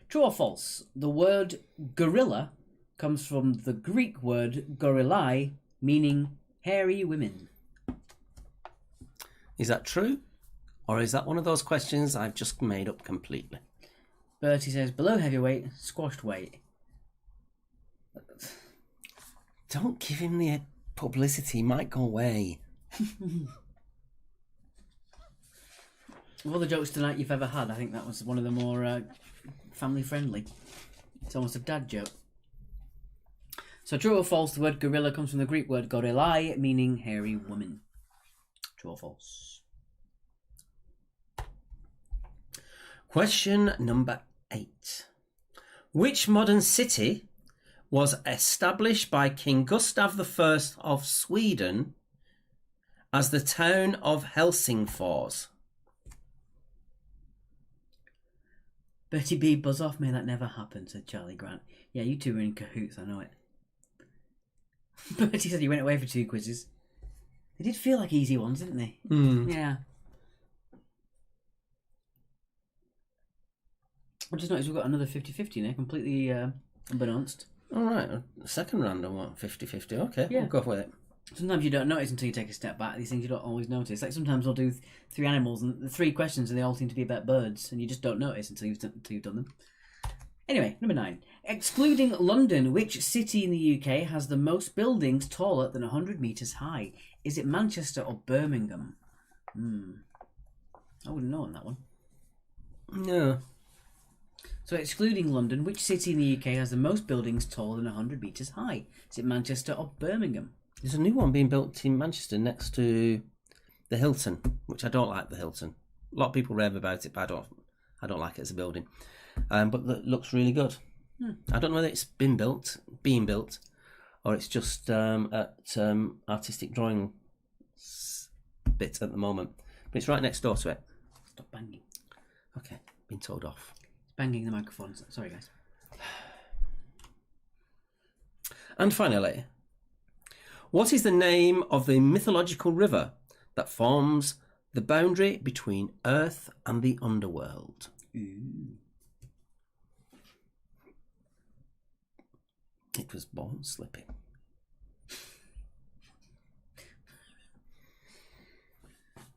True or false? The word gorilla comes from the Greek word gorilai, meaning hairy women. Is that true? Or is that one of those questions I've just made up completely? Bertie says below heavyweight, squashed weight. Don't give him the publicity, he might go away. Of all the jokes tonight you've ever had, I think that was one of the more family friendly. It's almost a dad joke. So true or false, the word gorilla comes from the Greek word gorilai, meaning hairy woman. True or false? Question number 8. Which modern city was established by King Gustav I of Sweden as the town of Helsingfors? Bertie B, buzz off, may that never happen, said Charlie Grant. Yeah, you two were in cahoots, I know it. Bertie said you went away for 2 quizzes. They did feel like easy ones, didn't they? Yeah. I just noticed we've got another 50-50 now, completely unbeknownst. All right, second round on what? 50-50. Okay, Yeah. we'll go with it. Sometimes you don't notice until you take a step back. These things you don't always notice. Like sometimes I'll do 3 animals and the 3 questions and they all seem to be about birds and you just don't notice until you've done them. Anyway, number 9. Excluding London, which city in the UK has the most buildings taller than 100 metres high? Is it Manchester or Birmingham? I wouldn't know on that one. No. So excluding London, which city in the UK has the most buildings taller than 100 metres high? Is it Manchester or Birmingham? There's a new one being built in Manchester next to the Hilton, which I don't like the Hilton. A lot of people rave about it, but I don't like it as a building. But it looks really good. I don't know whether it's being built, or it's just at artistic drawing bit at the moment. But it's right next door to it. Stop banging. Okay, been told off. It's banging the microphones. Sorry, guys. And finally, what is the name of the mythological river that forms the boundary between Earth and the underworld? Ooh. It was Born Slipping.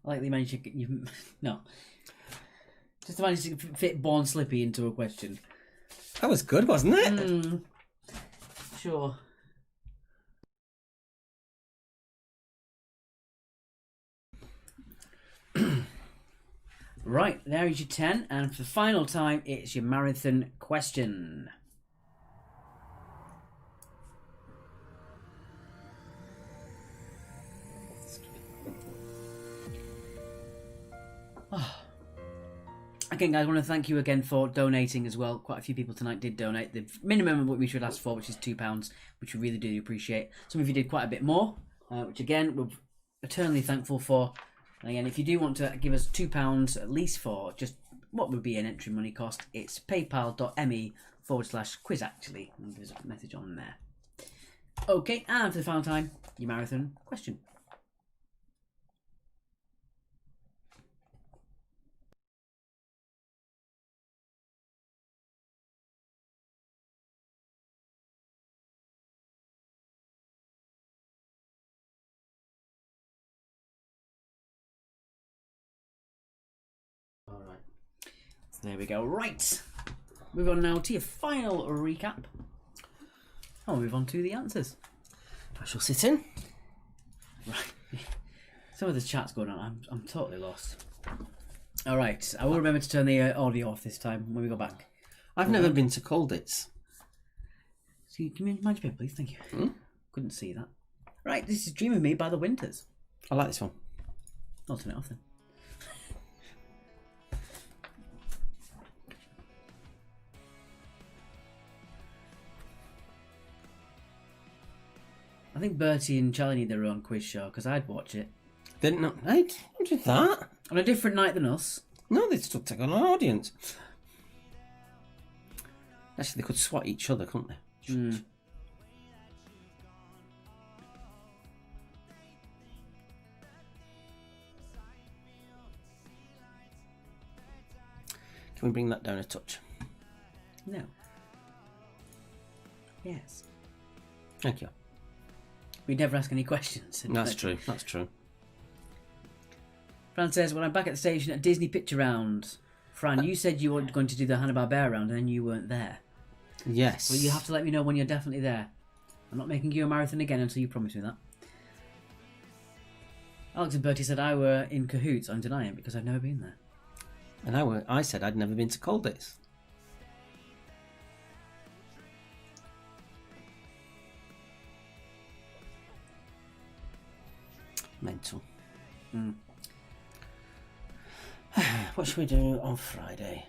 I like the managed to no. Just managed to fit Born Slippy into a question. That was good, wasn't it? Sure. Right, there is your 10, and for the final time, it's your marathon question. Again, guys, I want to thank you again for donating as well. Quite a few people tonight did donate. The minimum of what we should ask for, which is £2, which we really do appreciate. Some of you did quite a bit more, which again, we're eternally thankful for. And again, if you do want to give us £2 at least for just what would be an entry money cost, it's paypal.me/quiz actually. And there's a message on there. Okay, and for the final time, your marathon question. Alright. So there we go. Right. Move on now to your final recap. I'll move on to the answers. I shall sit in. Right. Some of this chat's going on. I'm totally lost. Alright. I will remember to turn the audio off this time when we go back. I've never been to Colditz. So can you mind your paper, please? Thank you. Couldn't see that. Right. This is Dream of Me by the Winters. I like this one. I'll turn it off then. I think Bertie and Charlie need their own quiz show because I'd watch it. Didn't know. Hey, who did that? On a different night than us. No, they still take on an audience. Actually, they could swat each other, couldn't they? Mm. Can we bring that down a touch? No. Yes. Thank you. We never ask any questions. That's true. That's true. Fran says, when I'm back at the station at Disney Picture Round. Fran, you said you were going to do the Hanna-Barbera round and then you weren't there. Yes. Well, you have to let me know when you're definitely there. I'm not making you a marathon again until you promise me that. Alex and Bertie said I were in cahoots. I'm denying because I've never been there. And I said I'd never been to Colditz. Mental. What should we do on Friday?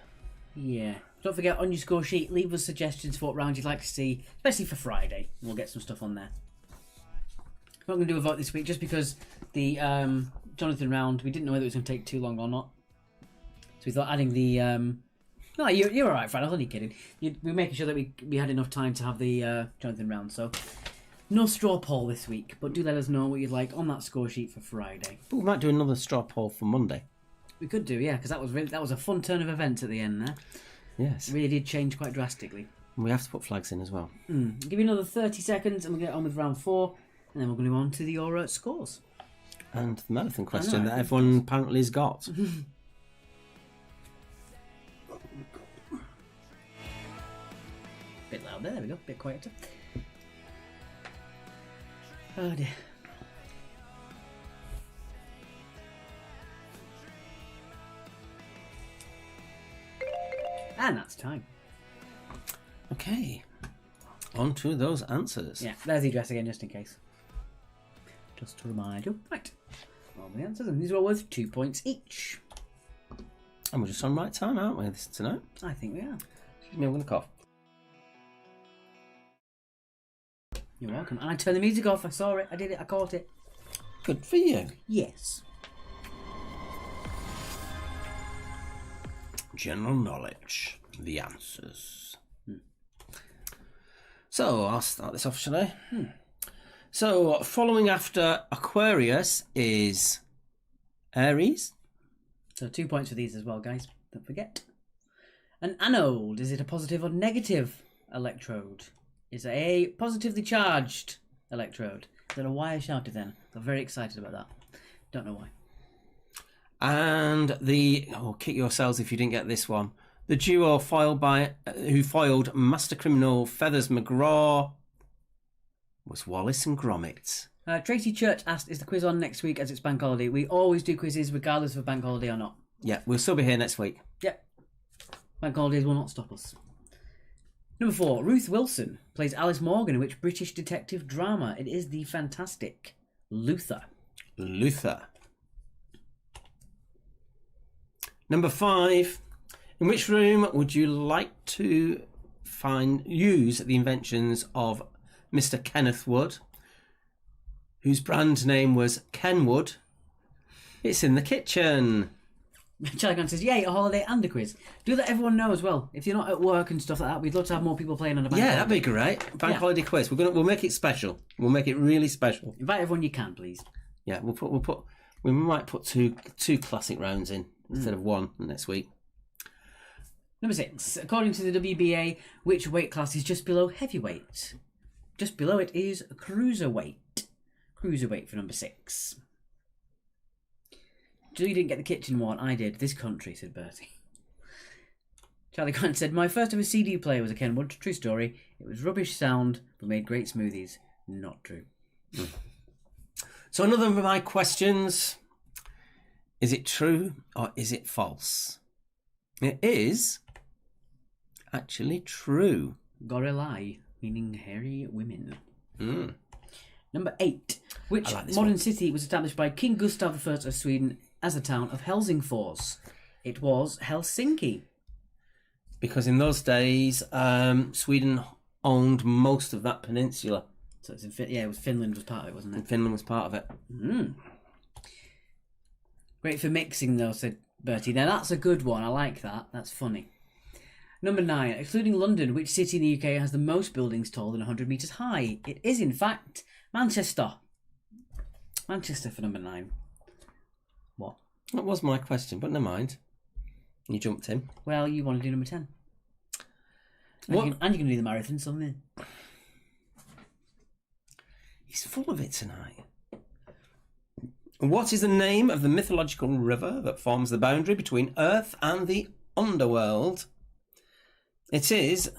Yeah. Don't forget, on your score sheet, leave us suggestions for what round you'd like to see, especially for Friday. We'll get some stuff on there. We're not going to do a vote this week just because the Jonathan round, we didn't know whether it was going to take too long or not. So we thought adding the... No, you're all right, Fran. I was only kidding. We're making sure that we had enough time to have the Jonathan round. So no straw poll this week, but do let us know what you'd like on that score sheet for Friday. But we might do another straw poll for Monday. We could do, yeah, because that was a fun turn of events at the end there. Yes. It really did change quite drastically. And we have to put flags in as well. Give you another 30 seconds and we'll get on with round 4, and then we're going to go on to the Aura scores. And the marathon question that everyone apparently has got. Bit loud there we go, bit quieter. Oh dear. And that's time. Okay. On to those answers. Yeah, there's the address again, just in case. Just to remind you. Right. All the answers, and these are all worth 2 points each. And we're just on right time, aren't we, tonight? I think we are. Excuse me, I'm going to cough. You're welcome. And I turned the music off. I saw it. I did it. I caught it. Good for you. Yes. General knowledge. The answers. So, I'll start this off, shall I? So, following after Aquarius is Aries. So 2 points for these as well, guys. Don't forget. An anode. Is it a positive or negative electrode? Is it a positively charged electrode? I don't know why I shouted then. I'm very excited about that. Don't know why. And kick yourselves if you didn't get this one. The duo who foiled Master Criminal Feathers McGraw was Wallace and Gromit. Tracy Church asked, is the quiz on next week as it's bank holiday? We always do quizzes regardless of bank holiday or not. Yeah, we'll still be here next week. Yep. Bank holidays will not stop us. Number 4, Ruth Wilson plays Alice Morgan in which British detective drama? It is the fantastic Luther. Number 5, in which room would you like to use the inventions of Mr. Kenneth Wood, whose brand name was Kenwood? It's in the kitchen. Charlie says, yay, a holiday and a quiz. Do let everyone know as well. If you're not at work and stuff like that, we'd love to have more people playing on a bank holiday. That'd be great. Bank holiday quiz. We'll make it special. We'll make it really special. Invite everyone you can, please. Yeah, we might put two classic rounds in instead of one next week. Number 6, according to the WBA, which weight class is just below heavyweight? Just below it is cruiserweight. Cruiserweight for number 6. You didn't get the kitchen one, I did. This country, said Bertie. Charlie Grant said, my first ever CD player was a Kenwood. True story. It was rubbish sound, but made great smoothies. Not true. So another of my questions. Is it true or is it false? It is actually true. Gorillai, meaning hairy women. Number 8. Which modern city was established by King Gustav I of Sweden as the town of Helsingfors? It was Helsinki. Because in those days, Sweden owned most of that peninsula. So it's it was Finland was part of it, wasn't it? And Finland was part of it. Great for mixing though, said Bertie. Now that's a good one. I like that. That's funny. Number 9. Excluding London, which city in the UK has the most buildings taller than 100 metres high? It is, in fact, Manchester. Manchester for number 9. What? That was my question, but never mind. You jumped in. Well, you want to do number 10. What? And you're going to do the marathon, something. He's full of it tonight. What is the name of the mythological river that forms the boundary between Earth and the underworld? It is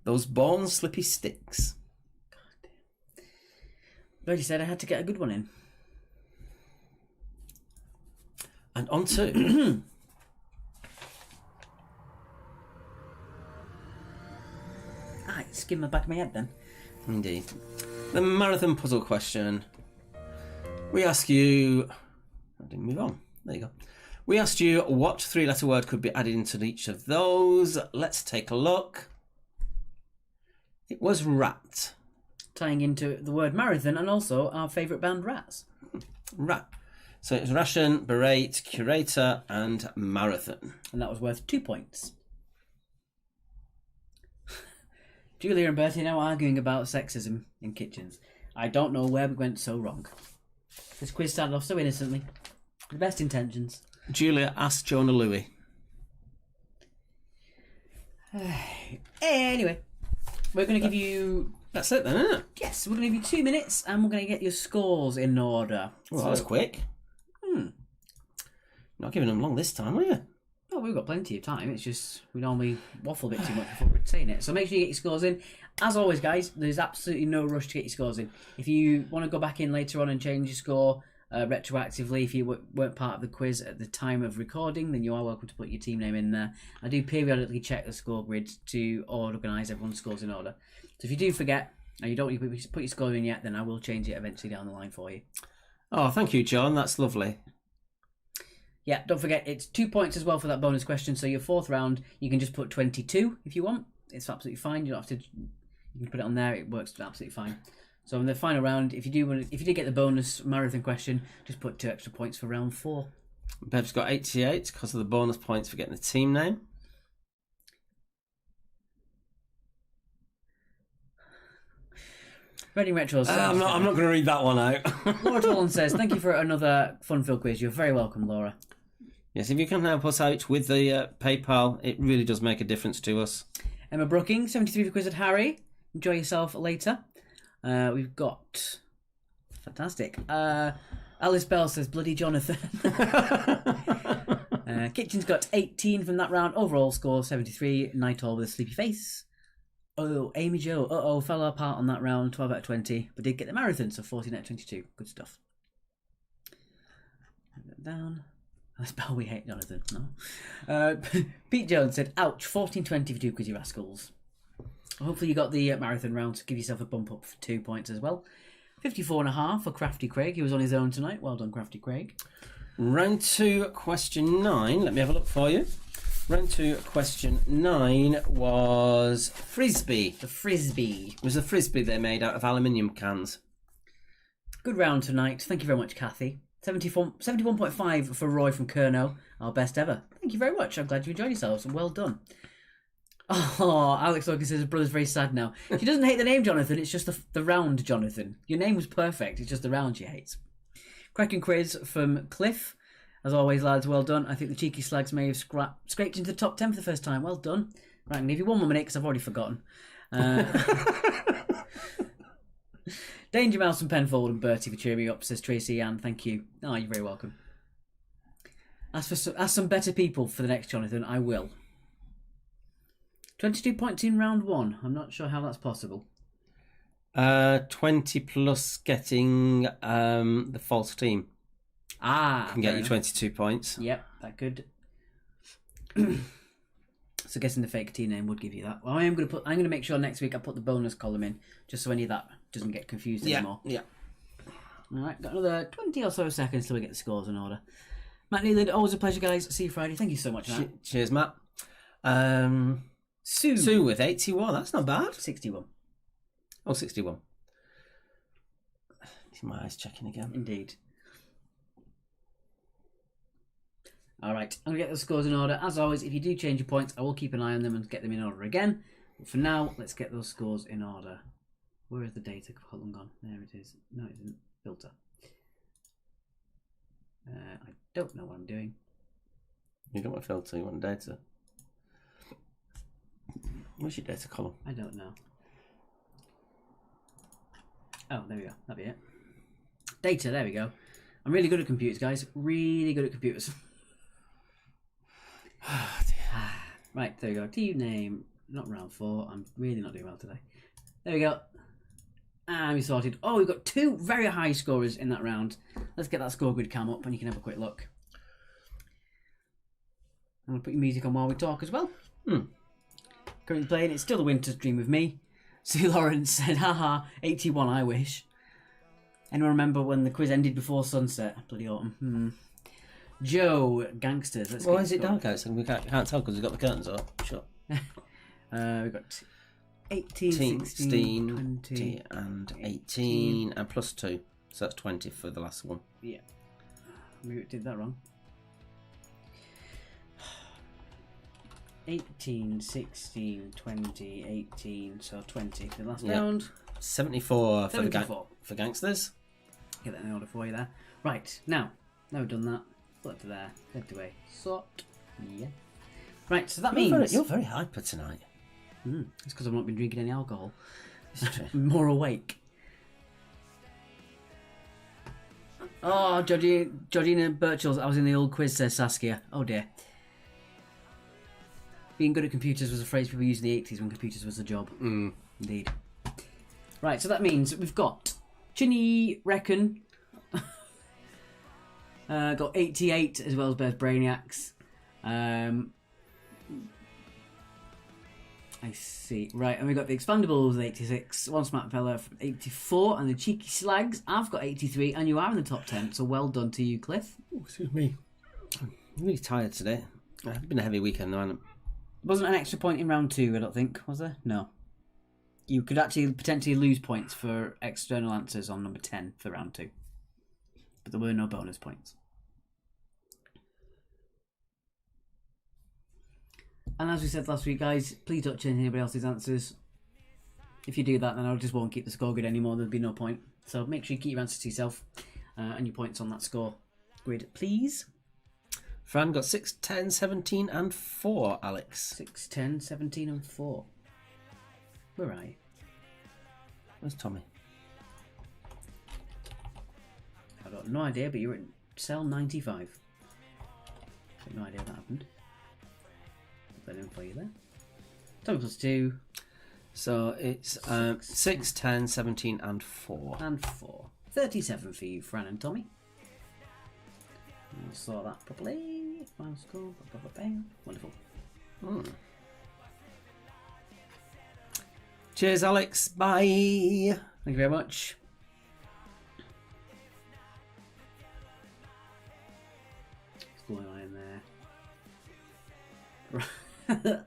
those Born Slippy Sticks. God damn. Bertie said I had to get a good one in. And on to... It skimmed the back of my head then. Indeed. The marathon puzzle question. We ask you I didn't move on. There you go. We asked you what 3-letter word could be added into each of those. Let's take a look. It was rat. Tying into the word marathon and also our favourite band, Rats. Rat. So it was ration, berate, curator, and marathon. And that was worth 2 points. Julia and Bertie now arguing about sexism in kitchens. I don't know where we went so wrong. This quiz started off so innocently. The best intentions. Julia asked Jonah Louie. Anyway, we're going to give you... That's it then, isn't it? Yes, we're going to give you 2 minutes and we're going to get your scores in order. Well, that was quick. Not giving them long this time, are you? Oh, we've got plenty of time. It's just we normally waffle a bit too much before we're saying it. So make sure you get your scores in. As always, guys, there's absolutely no rush to get your scores in. If you want to go back in later on and change your score retroactively, if you weren't part of the quiz at the time of recording, then you are welcome to put your team name in there. I do periodically check the score grid to organise everyone's scores in order. So if you do forget and you don't put your score in yet, then I will change it eventually down the line for you. Oh, thank you, John. That's lovely. Yeah, don't forget, it's 2 points as well for that bonus question. So your fourth round, you can just put 22 if you want. It's absolutely fine. You don't have to. You can put it on there. It works absolutely fine. So in the final round, if you did get the bonus marathon question, just put 2 extra points for round 4. Bev's got 88 because of the bonus points for getting the team name. Reading Retros. I'm not going to read that one out. Laura Tolan says, "Thank you for another fun-filled quiz. You're very welcome, Laura." Yes, if you can help us out with the PayPal, it really does make a difference to us. Emma Brooking, 73 for quiz at Harry. Enjoy yourself later. We've got fantastic. Alice Bell says, "Bloody Jonathan." Kitchen's got 18 from that round. Overall score 73. Night All with a sleepy face. Oh, Amy Jo. Fell apart on that round. 12 out of 20, but did get the marathon, so 14 out of 22. Good stuff. Put that down. Alice Bell, we hate Jonathan. No. Pete Jones said, "Ouch, 14-20 for 2 quiz, you rascals." Hopefully you got the marathon round to give yourself a bump up for 2 points as well. 54.5 for Crafty Craig. He was on his own tonight. Well done, Crafty Craig. Round 2, question 9. Let me have a look for you. Round 2, question 9 was Frisbee. The Frisbee. It was a Frisbee they made out of aluminium cans. Good round tonight. Thank you very much, Kathy. 71.5 for Roy from Kerno. Our best ever. Thank you very much. I'm glad you enjoyed yourselves. Well done. Oh, Alex Logan says his brother's very sad now. She doesn't hate the name Jonathan, it's just the round Jonathan. Your name was perfect, it's just the round she hates. Cracking quiz from Cliff. As always, lads, well done. I think the cheeky slags may have scraped into the top 10 for the first time. Well done. Right, I'm going to give you 1 more minute because I've already forgotten. Danger Mouse and Penfold and Bertie for cheering me up, says Tracy Ann. Thank you. Oh, you're very welcome. Ask some better people for the next Jonathan. I will. 22 points in round 1. I'm not sure how that's possible. 20 plus getting the false team. Can get you 22 points. Yep, that could. So guessing the fake team name would give you that. Well, I'm going to make sure next week I put the bonus column in, just so any of that doesn't get confused anymore. Yeah. All right, got another 20 or so seconds till we get the scores in order. Matt Nealand, always a pleasure, guys. See you Friday. Thank you so much, Matt. Cheers, Matt. Sue with 81. That's not bad. 61. Oh, 61. My eyes checking again. Indeed. All right, I'm going to get the scores in order. As always, if you do change your points, I will keep an eye on them and get them in order again. But for now, let's get those scores in order. Where is the data column gone? There it is. No, it isn't. Filter. I don't know what I'm doing. You don't want filter, you want data. Where's your data column? I don't know. Oh, there we go. That'll be it. Data, there we go. I'm really good at computers, guys. Really good at computers. Right, there we go. Team name, not round 4. I'm really not doing well today. There we go. And we sorted. Oh, we've got 2 very high scorers in that round. Let's get that score grid cam up and you can have a quick look. I'm going to put your music on while we talk as well. Currently playing It's Still a Winter's Dream with me. Sue Lawrence said, haha, 81 I wish. Anyone remember when the quiz ended before sunset? Bloody autumn. Joe, gangsters. Let's Why get is it going. dark outside? We can't tell because we've got the curtains up. Sure. We've got 18, 16, 16, 20, and 18, and plus 2. So that's 20 for the last one. Yeah. We did that wrong. 18, 16, 20, 18, so 20 for the last round. 74 for 74. For gangsters. Get that in order for you there. Right, now we've done that. Put it to there. Head away. Sort. Yeah. Right, so that means... You're very hyper tonight. It's because I've not been drinking any alcohol. True. I'm more awake. Oh, Georgina Birchall's. I was in the old quiz, says Saskia. Oh dear. Being good at computers was a phrase people used in the 80s when computers was a job. Indeed. Right, so that means we've got Chinny Reckon. Got 88 as well as both Brainiacs. I see. Right, and we got the Expandables 86, One Smart Fella 84, and the Cheeky Slags. I've got 83, and you are in the top 10, so well done to you, Cliff. Oh, excuse me. I'm really tired today. It's been a heavy weekend, though. Wasn't an extra point in round 2, I don't think, was there? No. You could actually potentially lose points for external answers on number 10 for round 2. But there were no bonus points. And as we said last week, guys, please don't change anybody else's answers. If you do that, then I just won't keep the score grid anymore. There'll be no point. So make sure you keep your answers to yourself and your points on that score grid, please. Fran got 6, 10, 17 and 4, Alex. 6, 10, 17 and 4. Where are you? Where's Tommy? I've got no idea, but you're at cell 95. I've no idea what happened. Put that in for you there. Tommy plus 2. So it's 6, 10, 17 and 4. And 4. 37 for you, Fran and Tommy. I saw that properly. Final score. Bang. Wonderful. Cheers, Alex. Bye. Thank you very much. What's going on in there?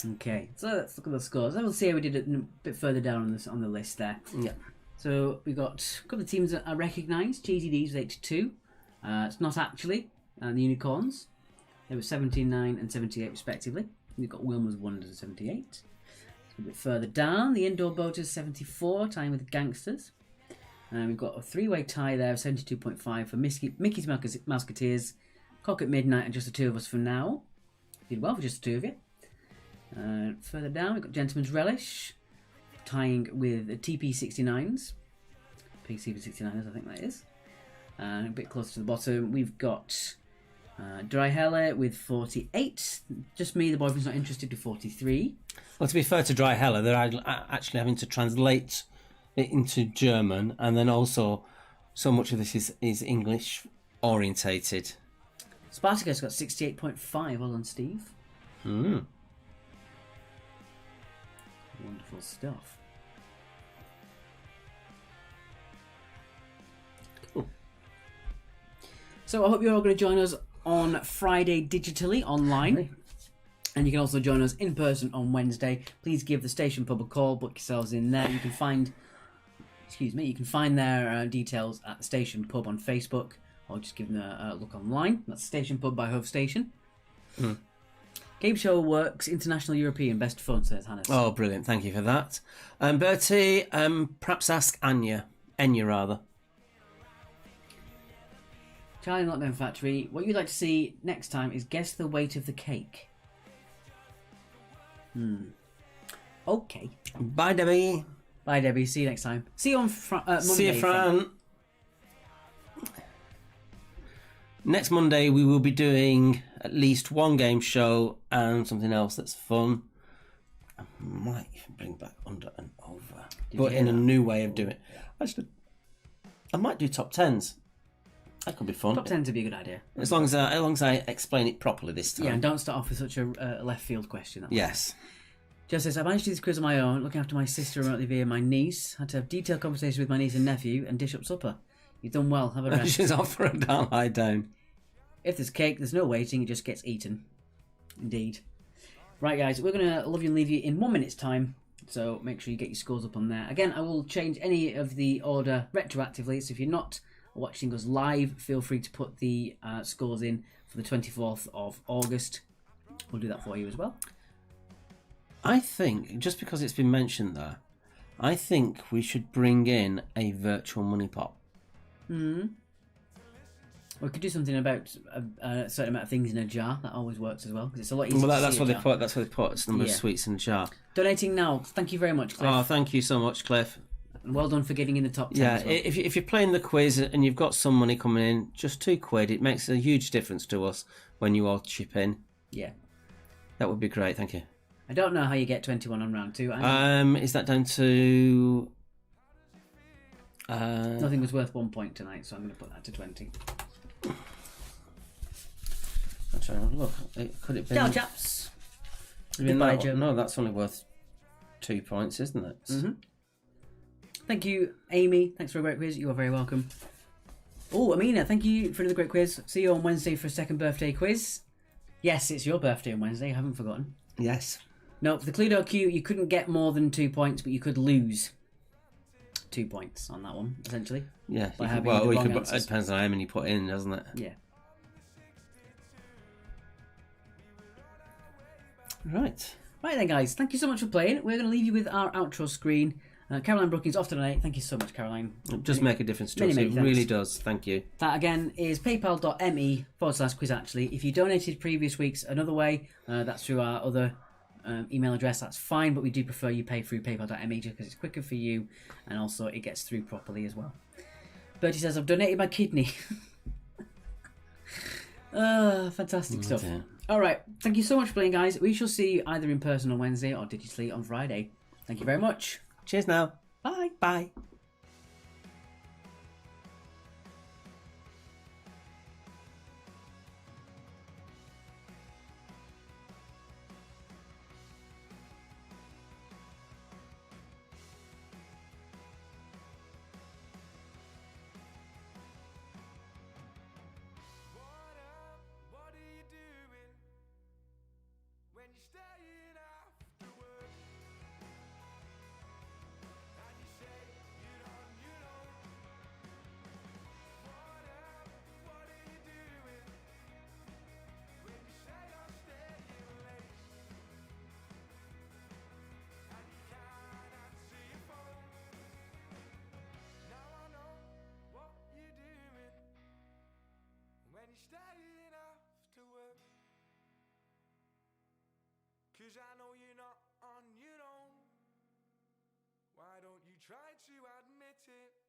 Okay, so let's look at the scores. Then we'll see how we did it a bit further down on the list there. Yeah. So we've got a couple of teams that I recognise. GTD's with 82. It's not actually. And the Unicorns. They were 79 and 78 respectively. We've got Wilmer's Wonders at 78. A bit further down, the Indoor Boaters 74, tying with the Gangsters. And we've got a three-way tie there of 72.5 for Mickey's Musketeers, Cock at Midnight, and just the two of us for now. Did well for just the two of you. Further down, we've got Gentleman's Relish, tying with the TP69s. PC69ers, I think that is. And a bit closer to the bottom, we've got Dry Hella with 48. Just me, the boyfriend's not interested, to 43. Well, to be fair to Dry Hella, they're actually having to translate it into German, and then also so much of this is English orientated. Spartacus got 68.5. Well done, Steve. Wonderful stuff. Cool. So I hope you're all going to join us on Friday digitally online. And you can also join us in person on Wednesday. Please give the Station Pub a call. Book yourselves in there. You can find, their details at the Station Pub on Facebook, or just give them a look online. That's Station Pub by Hove Station. Game Show Works, International European, best fun, says Hannes. Oh, brilliant. Thank you for that. Bertie, perhaps ask Enya rather. Charlie Lockdown Factory, what you'd like to see next time is guess the weight of the cake. Okay. Bye, Debbie. Bye, Debbie. See you next time. See you on Monday. See you, Fran. Next Monday, we will be doing at least one game show and something else that's fun. I might even bring back Under and Over, but in a new way of doing it. Actually, I might do top tens. That could be fun. Top 10 would be a good idea. As long as I explain it properly this time. Yeah, and don't start off with such a left field question. Yes. Just says, I managed to do this quiz on my own, looking after my sister remotely via my niece. Had to have detailed conversations with my niece and nephew and dish up supper. You've done well. Have a rest. She's off for a dark lie down. If there's cake, there's no waiting. It just gets eaten. Indeed. Right, guys, we're going to love you and leave you in 1 minute's time. So make sure you get your scores up on there. Again, I will change any of the order retroactively. So if you're not watching us live, feel free to put the scores in for the 24th of August. We'll do that for you as well. I think, just because it's been mentioned there, I think we should bring in a virtual money pot. We could do something about a certain amount of things in a jar. That always works as well, because it's a lot easier. Well, to that's see what a they jar. put. That's what they put. It's the number of Yeah. sweets in a jar. Donating now. Thank you very much, Cliff. Oh, thank you so much, Cliff. And well done for getting in the top 10 Yeah, as well. if you're playing the quiz and you've got some money coming in, just £2, it makes a huge difference to us when you all chip in. Yeah. That would be great, thank you. I don't know how you get 21 on round 2. Is that down to... Nothing was worth 1 point tonight, so I'm going to put that to 20. I'm trying to look. Could it be... Ciao, chaps. Goodbye, Joe. No, that's only worth 2 points, isn't it? Mm-hmm. Thank you, Amy. Thanks for a great quiz. You are very welcome. Oh, Amina, thank you for another great quiz. See you on Wednesday for a second birthday quiz. Yes, it's your birthday on Wednesday. I haven't forgotten. Yes. No, for the Cluedo Q, you couldn't get more than 2 points, but you could lose 2 points on that one, essentially. Yeah. By having Well, the we wrong could, it answers. depends on how many you put in, doesn't it? Yeah. Right. Right then, guys. Thank you so much for playing. We're going to leave you with our outro screen. Caroline Brookings off tonight. Thank you so much, Caroline. It does make a difference to many, us. many It thanks. really does. Thank you. That again is paypal.me/quiz actually. If you donated previous weeks another way, that's through our other email address, that's fine, but we do prefer you pay through paypal.me just because it's quicker for you and also it gets through properly as well. Bertie says, I've donated my kidney. Fantastic stuff. dear. Alright, thank you so much for playing, guys. We shall see you either in person on Wednesday or digitally on Friday. Thank you very much. Cheers now. Bye. Bye. What are you doing when you're staying after work? And you say you don't. What are you doing when you say you're staying late? And you can't answer your phone. Now I know what you're doing when you're staying after work. 'Cause I know you're not on your own. Why don't you try to admit it?